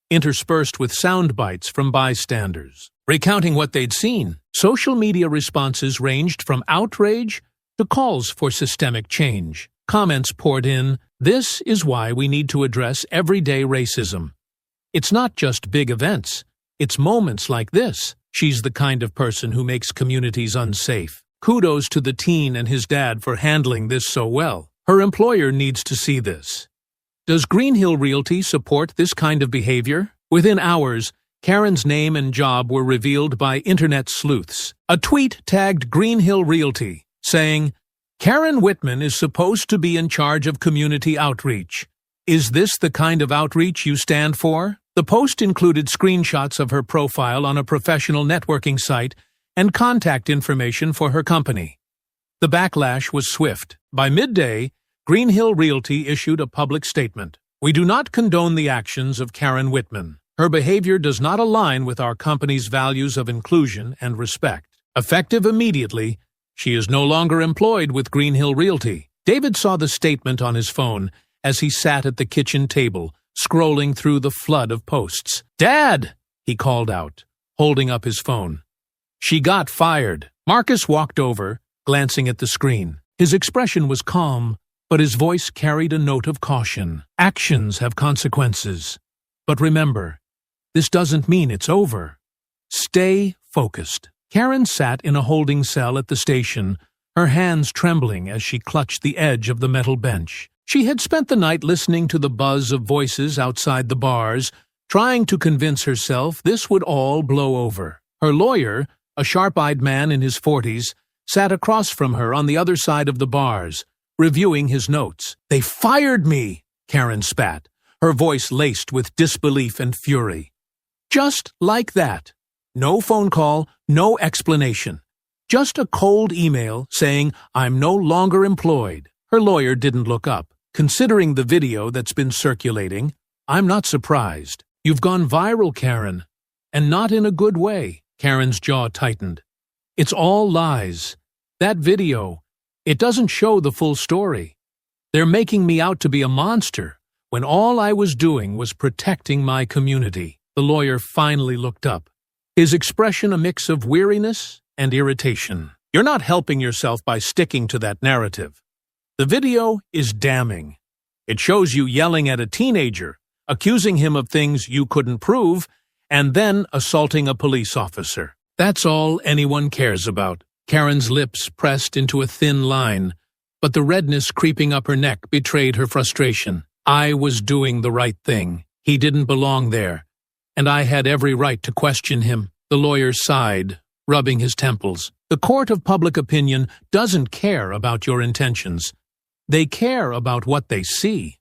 interspersed with sound bites from bystanders, recounting what they'd seen. Social media responses ranged from outrage to calls for systemic change. Comments poured in, "This is why we need to address everyday racism. It's not just big events. It's moments like this. She's the kind of person who makes communities unsafe. Kudos to the teen and his dad for handling this so well. Her employer needs to see this." Does Green Hill Realty support this kind of behavior? Within hours, Karen's name and job were revealed by internet sleuths. A tweet tagged Green Hill Realty, saying, "Karen Whitman is supposed to be in charge of community outreach. Is this the kind of outreach you stand for?" The post included screenshots of her profile on a professional networking site and contact information for her company. The backlash was swift. By midday, Green Hill Realty issued a public statement. "We do not condone the actions of Karen Whitman. Her behavior does not align with our company's values of inclusion and respect. Effective immediately, she is no longer employed with Green Hill Realty." David saw the statement on his phone as he sat at the kitchen table, scrolling through the flood of posts. "Dad!" he called out, holding up his phone. "She got fired." Marcus walked over, glancing at the screen. His expression was calm, but his voice carried a note of caution. "Actions have consequences. But remember, this doesn't mean it's over. Stay focused." Karen sat in a holding cell at the station, her hands trembling as she clutched the edge of the metal bench. She had spent the night listening to the buzz of voices outside the bars, trying to convince herself this would all blow over. Her lawyer, a sharp-eyed man in his 40s, sat across from her on the other side of the bars, reviewing his notes. "They fired me!" Karen spat, her voice laced with disbelief and fury. Just like that. No phone call, no explanation. Just a cold email saying, "I'm no longer employed." Her lawyer didn't look up. "Considering the video that's been circulating, I'm not surprised. You've gone viral, Karen. And not in a good way." Karen's jaw tightened. "It's all lies. That video, it doesn't show the full story. They're making me out to be a monster, when all I was doing was protecting my community." The lawyer finally looked up, his expression a mix of weariness and irritation. "You're not helping yourself by sticking to that narrative. The video is damning. It shows you yelling at a teenager, accusing him of things you couldn't prove, and then assaulting a police officer. That's all anyone cares about." Karen's lips pressed into a thin line, but the redness creeping up her neck betrayed her frustration. "I was doing the right thing. He didn't belong there, and I had every right to question him." The lawyer sighed, rubbing his temples. "The court of public opinion doesn't care about your intentions. They care about what they see.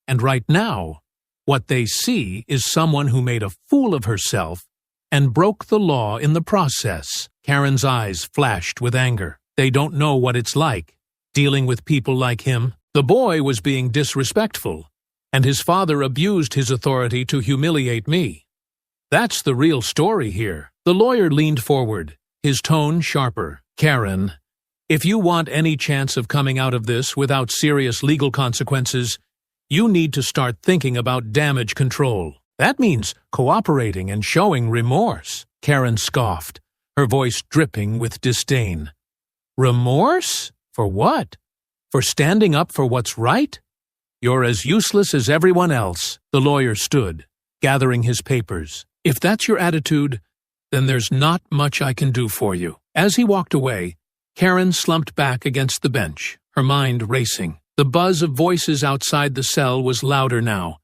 And right now, what they see is someone who made a fool of herself and broke the law in the process." Karen's eyes flashed with anger. "They don't know what it's like, dealing with people like him. The boy was being disrespectful, and his father abused his authority to humiliate me. That's the real story here." The lawyer leaned forward, his tone sharper. "Karen, if you want any chance of coming out of this without serious legal consequences, you need to start thinking about damage control. That means cooperating and showing remorse." Karen scoffed, her voice dripping with disdain. "Remorse? For what? For standing up for what's right? You're as useless as everyone else." The lawyer stood, gathering his papers. "If that's your attitude, then there's not much I can do for you." As he walked away, Karen slumped back against the bench, her mind racing. The buzz of voices outside the cell was louder now,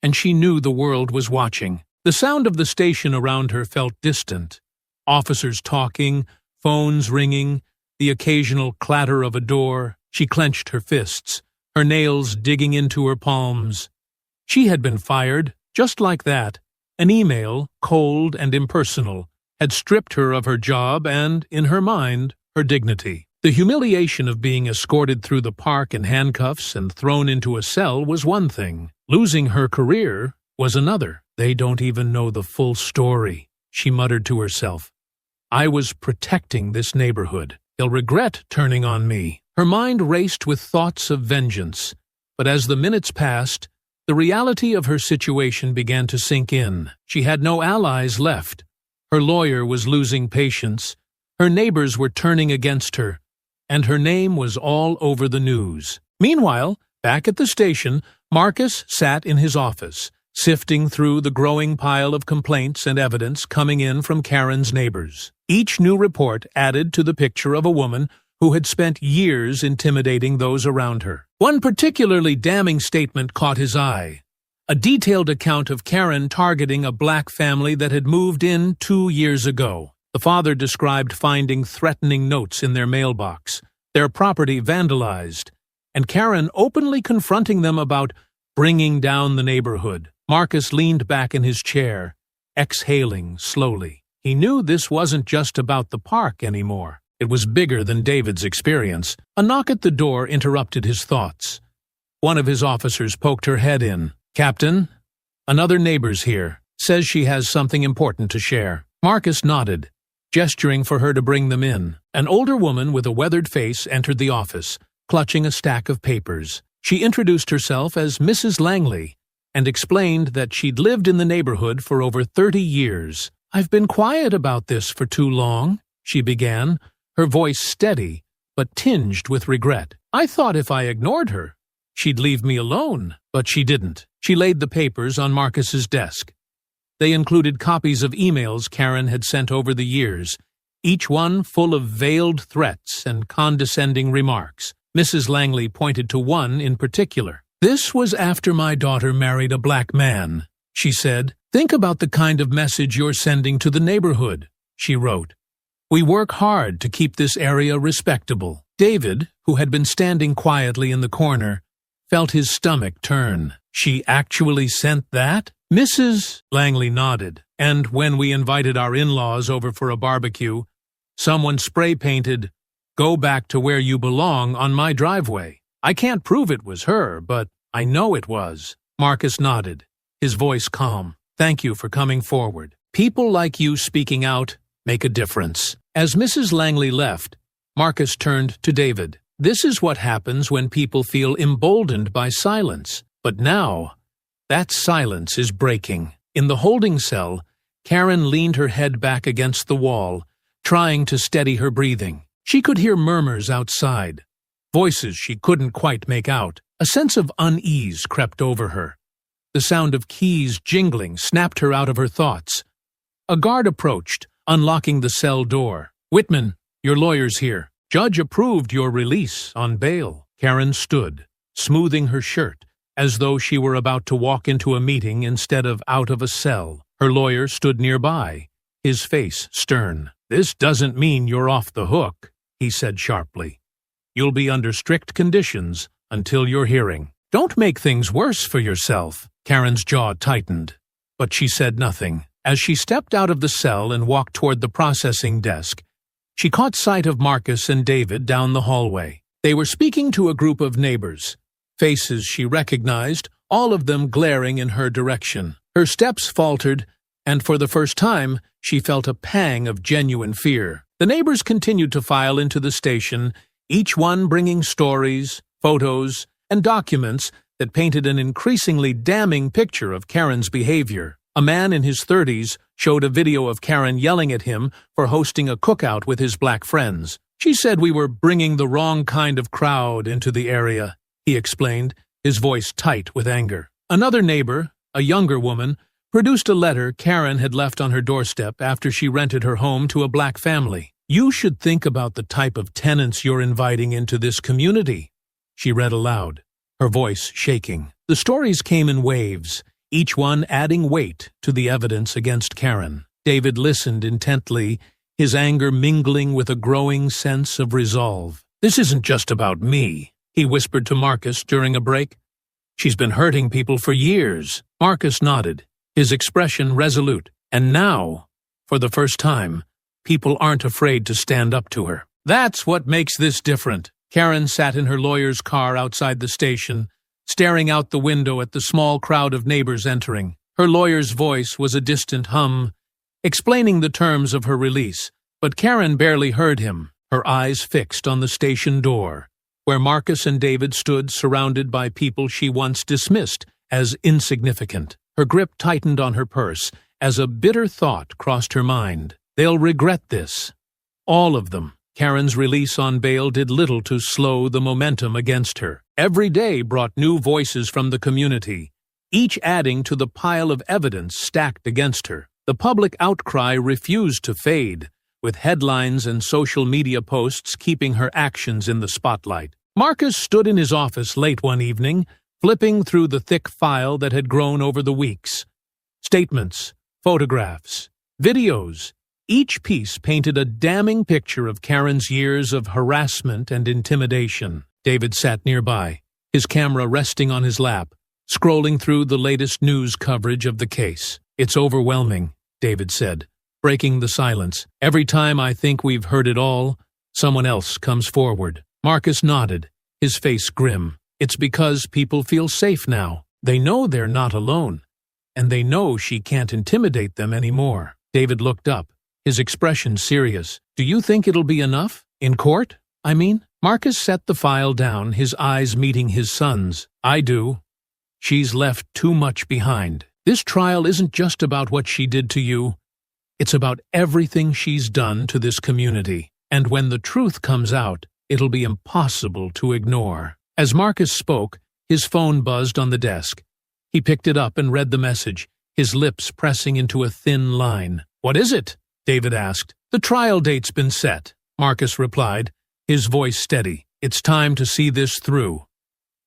and she knew the world was watching. The sound of the station around her felt distant. Officers talking, phones ringing, the occasional clatter of a door. She clenched her fists, her nails digging into her palms. She had been fired, just like that. An email, cold and impersonal, had stripped her of her job and, in her mind, her dignity. The humiliation of being escorted through the park in handcuffs and thrown into a cell was one thing. Losing her career was another. They don't even know the full story, she muttered to herself. I was protecting this neighborhood. They'll regret turning on me. Her mind raced with thoughts of vengeance, but as the minutes passed, the reality of her situation began to sink in. She had no allies left. Her lawyer was losing patience. Her neighbors were turning against her, and her name was all over the news. Meanwhile, back at the station, Marcus sat in his office, sifting through the growing pile of complaints and evidence coming in from Karen's neighbors. Each new report added to the picture of a woman who had spent years intimidating those around her. One particularly damning statement caught his eye. A detailed account of Karen targeting a black family that had moved in 2 years ago. The father described finding threatening notes in their mailbox, their property vandalized, and Karen openly confronting them about bringing down the neighborhood. Marcus leaned back in his chair, exhaling slowly. He knew this wasn't just about the park anymore. It was bigger than David's experience. A knock at the door interrupted his thoughts. One of his officers poked her head in. Captain, another neighbor's here. Says she has something important to share. Marcus nodded, gesturing for her to bring them in. An older woman with a weathered face entered the office, clutching a stack of papers. She introduced herself as Mrs. Langley and explained that she'd lived in the neighborhood for over 30 years. I've been quiet about this for too long, she began, her voice steady but tinged with regret. I thought if I ignored her, she'd leave me alone, but she didn't. She laid the papers on Marcus's desk. They included copies of emails Karen had sent over the years, each one full of veiled threats and condescending remarks. Mrs. Langley pointed to one in particular. This was after my daughter married a black man, she said. Think about the kind of message you're sending to the neighborhood, she wrote. We work hard to keep this area respectable. David, who had been standing quietly in the corner, felt his stomach turn. She actually sent that? Mrs. Langley nodded, and when we invited our in-laws over for a barbecue, someone spray-painted, "Go back to where you belong" on my driveway. I can't prove it was her, but I know it was. Marcus nodded, his voice calm. Thank you for coming forward. People like you speaking out make a difference. As Mrs. Langley left, Marcus turned to David. This is what happens when people feel emboldened by silence. But now, that silence is breaking. In the holding cell, Karen leaned her head back against the wall, trying to steady her breathing. She could hear murmurs outside, voices she couldn't quite make out. A sense of unease crept over her. The sound of keys jingling snapped her out of her thoughts. A guard approached, unlocking the cell door. Whitman, your lawyer's here. Judge approved your release on bail. Karen stood, smoothing her shirt, as though she were about to walk into a meeting instead of out of a cell. Her lawyer stood nearby, his face stern. This doesn't mean you're off the hook, he said sharply. You'll be under strict conditions until your hearing. Don't make things worse for yourself. Karen's jaw tightened, but she said nothing. As she stepped out of the cell and walked toward the processing desk, she caught sight of Marcus and David down the hallway. They were speaking to a group of neighbors, faces she recognized, all of them glaring in her direction. Her steps faltered, and for the first time, she felt a pang of genuine fear. The neighbors continued to file into the station, each one bringing stories, photos, and documents that painted an increasingly damning picture of Karen's behavior. A man in his 30s showed a video of Karen yelling at him for hosting a cookout with his black friends. She said we were bringing the wrong kind of crowd into the area, he explained, his voice tight with anger. Another neighbor, a younger woman, produced a letter Karen had left on her doorstep after she rented her home to a black family. You should think about the type of tenants you're inviting into this community, she read aloud, her voice shaking. The stories came in waves, each one adding weight to the evidence against Karen. David listened intently, his anger mingling with a growing sense of resolve. "This isn't just about me," he whispered to Marcus during a break. "She's been hurting people for years." Marcus nodded, his expression resolute. "And now, for the first time, people aren't afraid to stand up to her. That's what makes this different." Karen sat in her lawyer's car outside the station, staring out the window at the small crowd of neighbors entering. Her lawyer's voice was a distant hum, explaining the terms of her release, but Karen barely heard him, her eyes fixed on the station door, where Marcus and David stood surrounded by people she once dismissed as insignificant. Her grip tightened on her purse as a bitter thought crossed her mind. They'll regret this. All of them. Karen's release on bail did little to slow the momentum against her. Every day brought new voices from the community, each adding to the pile of evidence stacked against her. The public outcry refused to fade, with headlines and social media posts keeping her actions in the spotlight. Marcus stood in his office late one evening, flipping through the thick file that had grown over the weeks. Statements, photographs, videos. Each piece painted a damning picture of Karen's years of harassment and intimidation. David sat nearby, his camera resting on his lap, scrolling through the latest news coverage of the case. "It's overwhelming," David said, breaking the silence. "Every time I think we've heard it all, someone else comes forward." Marcus nodded, his face grim. "It's because people feel safe now. They know they're not alone, and they know she can't intimidate them anymore." David looked up, his expression serious. "Do you think it'll be enough? In court, I mean?" Marcus set the file down, his eyes meeting his son's. "I do. She's left too much behind. This trial isn't just about what she did to you. It's about everything she's done to this community. And when the truth comes out, it'll be impossible to ignore." As Marcus spoke, his phone buzzed on the desk. He picked it up and read the message, his lips pressing into a thin line. "What is it?" David asked. "The trial date's been set," Marcus replied, his voice steady. "It's time to see this through."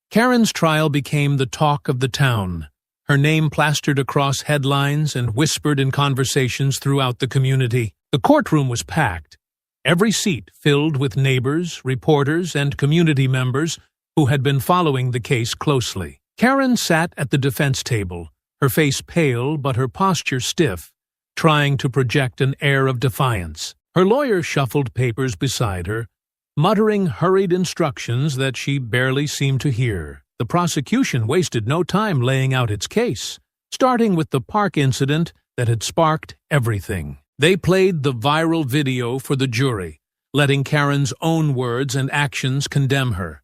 Karen's trial became the talk of the town, her name plastered across headlines and whispered in conversations throughout the community. The courtroom was packed, every seat filled with neighbors, reporters, and community members who had been following the case closely. Karen sat at the defense table, her face pale but her posture stiff, trying to project an air of defiance. Her lawyer shuffled papers beside her, muttering hurried instructions that she barely seemed to hear. The prosecution wasted no time laying out its case, starting with the park incident that had sparked everything. They played the viral video for the jury, letting Karen's own words and actions condemn her.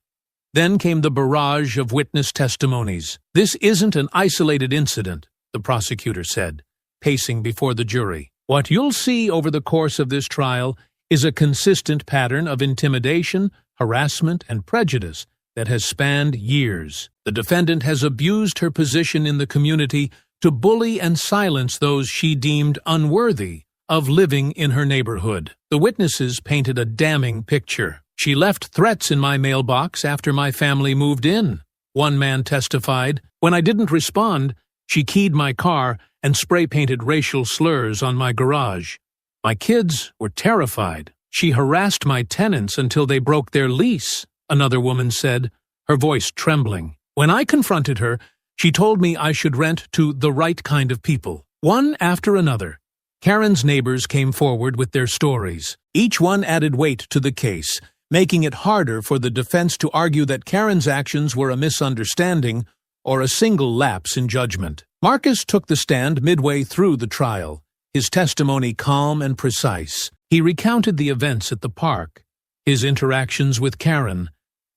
Then came the barrage of witness testimonies. "This isn't an isolated incident," the prosecutor said, pacing before the jury. "What you'll see over the course of this trial is a consistent pattern of intimidation, harassment, and prejudice that has spanned years. The defendant has abused her position in the community to bully and silence those she deemed unworthy of living in her neighborhood." The witnesses painted a damning picture. "She left threats in my mailbox after my family moved in," one man testified. "When I didn't respond, she keyed my car and spray-painted racial slurs on my garage. My kids were terrified. She harassed my tenants until they broke their lease," another woman said, her voice trembling. "When I confronted her, she told me I should rent to the right kind of people." One after another, Karen's neighbors came forward with their stories. Each one added weight to the case, making it harder for the defense to argue that Karen's actions were a misunderstanding or a single lapse in judgment. Marcus took the stand midway through the trial, his testimony calm and precise. He recounted the events at the park, his interactions with Karen,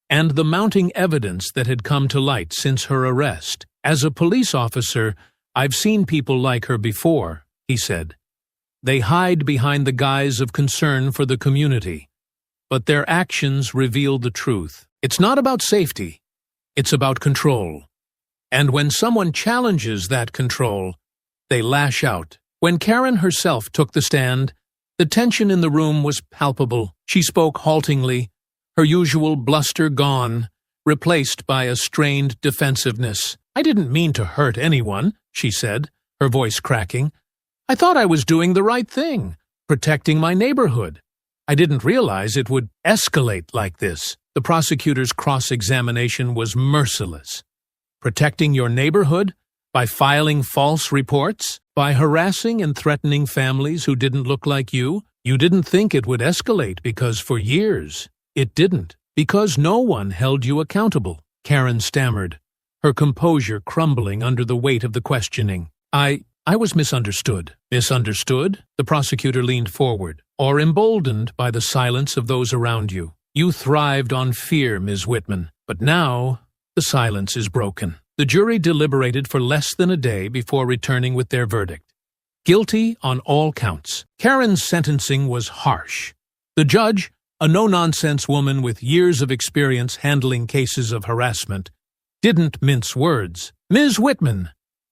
and the mounting evidence that had come to light since her arrest. "As a police officer, I've seen people like her before," he said. "They hide behind the guise of concern for the community, but their actions reveal the truth. It's not about safety, it's about control. And when someone challenges that control, they lash out." When Karen herself took the stand, the tension in the room was palpable. She spoke haltingly, her usual bluster gone, replaced by a strained defensiveness. "I didn't mean to hurt anyone," she said, her voice cracking. "I thought I was doing the right thing, protecting my neighborhood. I didn't realize it would escalate like this." The prosecutor's cross-examination was merciless. Protecting your neighborhood? By filing false reports? By harassing and threatening families who didn't look like you? You didn't think it would escalate because for years it didn't. Because no one held you accountable, Karen stammered, her composure crumbling under the weight of the questioning. I was misunderstood." "Misunderstood?" The prosecutor leaned forward. "Or emboldened by the silence of those around you. You thrived on fear, Ms. Whitman. But now the silence is broken." The jury deliberated for less than a day before returning with their verdict. Guilty on all counts. Karen's sentencing was harsh. The judge, a no-nonsense woman with years of experience handling cases of harassment, didn't mince words. "Ms. Whitman,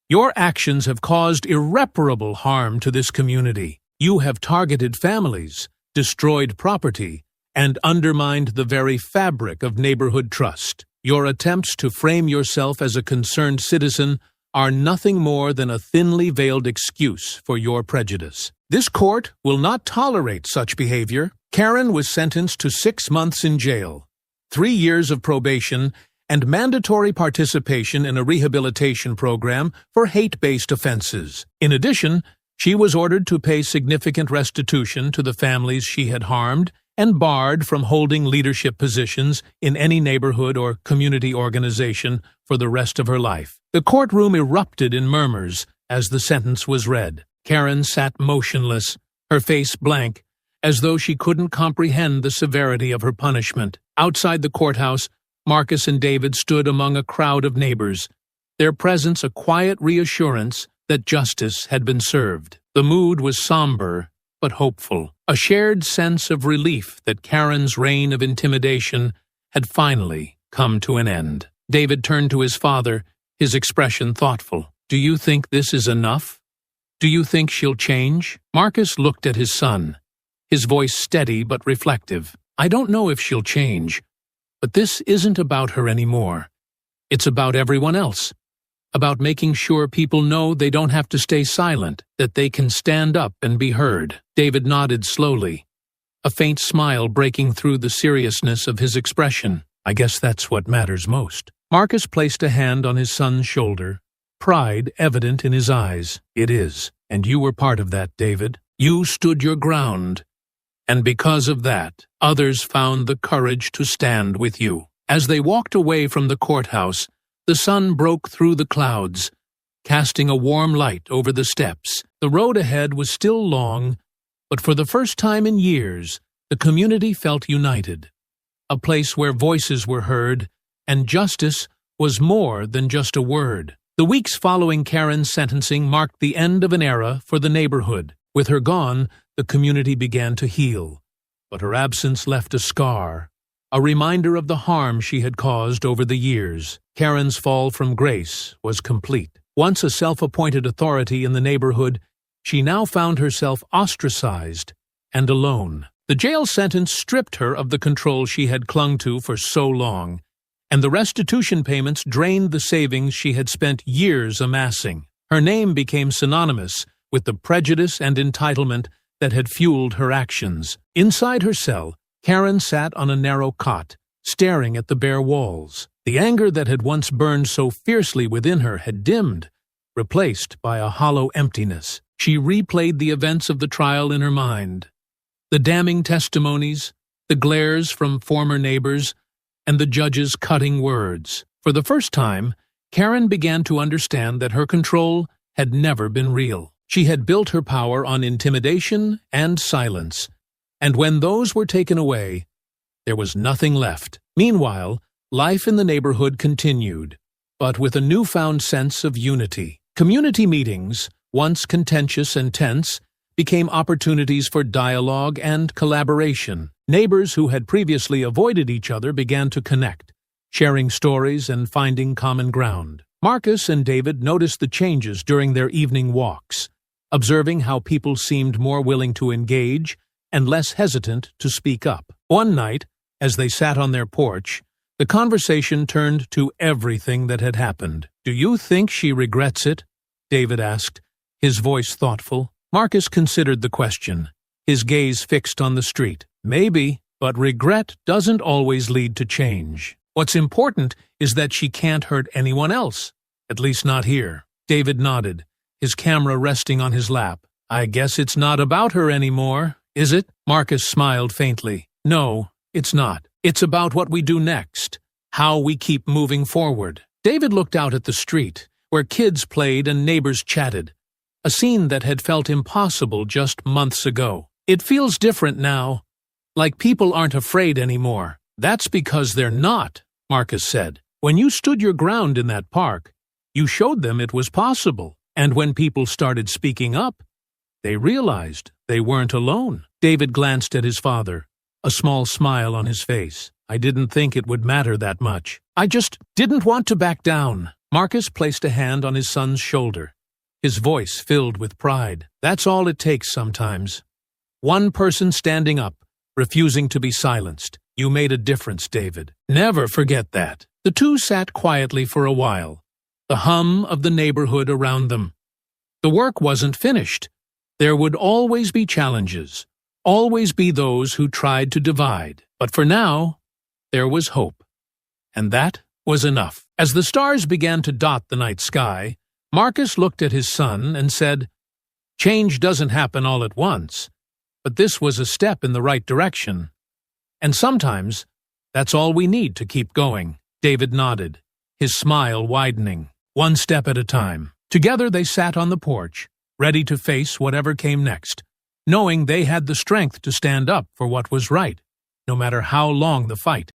your actions have caused irreparable harm to this community. You have targeted families, destroyed property, and undermined the very fabric of neighborhood trust. Your attempts to frame yourself as a concerned citizen are nothing more than a thinly veiled excuse for your prejudice. This court will not tolerate such behavior." Karen was sentenced to 6 months in jail, 3 years of probation, and mandatory participation in a rehabilitation program for hate-based offenses. In addition, she was ordered to pay significant restitution to the families she had harmed and barred from holding leadership positions in any neighborhood or community organization for the rest of her life. The courtroom erupted in murmurs as the sentence was read. Karen sat motionless, her face blank, as though she couldn't comprehend the severity of her punishment. Outside the courthouse, Marcus and David stood among a crowd of neighbors, their presence a quiet reassurance that justice had been served. The mood was somber but hopeful, a shared sense of relief that Karen's reign of intimidation had finally come to an end. David turned to his father, his expression thoughtful. "Do you think this is enough? Do you think she'll change?" Marcus looked at his son, his voice steady but reflective. "I don't know if she'll change, but this isn't about her anymore. It's about everyone else. About making sure people know they don't have to stay silent, that they can stand up and be heard." David nodded slowly, a faint smile breaking through the seriousness of his expression. "I guess that's what matters most." Marcus placed a hand on his son's shoulder, pride evident in his eyes. "It is, and you were part of that, David. You stood your ground, and because of that, others found the courage to stand with you." As they walked away from the courthouse, the sun broke through the clouds, casting a warm light over the steps. The road ahead was still long, but for the first time in years, the community felt united, a place where voices were heard, and justice was more than just a word. The weeks following Karen's sentencing marked the end of an era for the neighborhood. With her gone, the community began to heal, but her absence left a scar, a reminder of the harm she had caused over the years. Karen's fall from grace was complete. Once a self-appointed authority in the neighborhood, she now found herself ostracized and alone. The jail sentence stripped her of the control she had clung to for so long, and the restitution payments drained the savings she had spent years amassing. Her name became synonymous with the prejudice and entitlement that had fueled her actions. Inside her cell, Karen sat on a narrow cot, staring at the bare walls. The anger that had once burned so fiercely within her had dimmed, replaced by a hollow emptiness. She replayed the events of the trial in her mind. The damning testimonies, the glares from former neighbors, and the judge's cutting words. For the first time, Karen began to understand that her control had never been real. She had built her power on intimidation and silence, and when those were taken away, there was nothing left. Meanwhile, life in the neighborhood continued, but with a newfound sense of unity. Community meetings, once contentious and tense, became opportunities for dialogue and collaboration. Neighbors who had previously avoided each other began to connect, sharing stories and finding common ground. Marcus and David noticed the changes during their evening walks, observing how people seemed more willing to engage and less hesitant to speak up. One night, as they sat on their porch, The conversation turned to everything that had happened. "Do you think she regrets it?" David asked, his voice thoughtful. Marcus considered the question, his gaze fixed on the street. "Maybe, but regret doesn't always lead to change. What's important is that she can't hurt anyone else, at least not here." David nodded, his camera resting on his lap. "I guess it's not about her anymore, is it?" Marcus smiled faintly. "No, it's not. It's about what we do next, how we keep moving forward." David looked out at the street, where kids played and neighbors chatted, a scene that had felt impossible just months ago. "It feels different now, like people aren't afraid anymore." "That's because they're not," Marcus said. "When you stood your ground in that park, you showed them it was possible. And when people started speaking up, they realized they weren't alone." David glanced at his father, a small smile on his face. "I didn't think it would matter that much. I just didn't want to back down." Marcus placed a hand on his son's shoulder, his voice filled with pride. "That's all it takes sometimes. One person standing up, refusing to be silenced. You made a difference, David. Never forget that." The two sat quietly for a while, the hum of the neighborhood around them. The work wasn't finished. There would always be challenges, always be those who tried to divide. But for now, there was hope. And that was enough. As the stars began to dot the night sky, Marcus looked at his son and said, "Change doesn't happen all at once, but this was a step in the right direction. And sometimes, that's all we need to keep going." David nodded, his smile widening. One step at a time. Together they sat on the porch, ready to face whatever came next, knowing they had the strength to stand up for what was right, no matter how long the fight.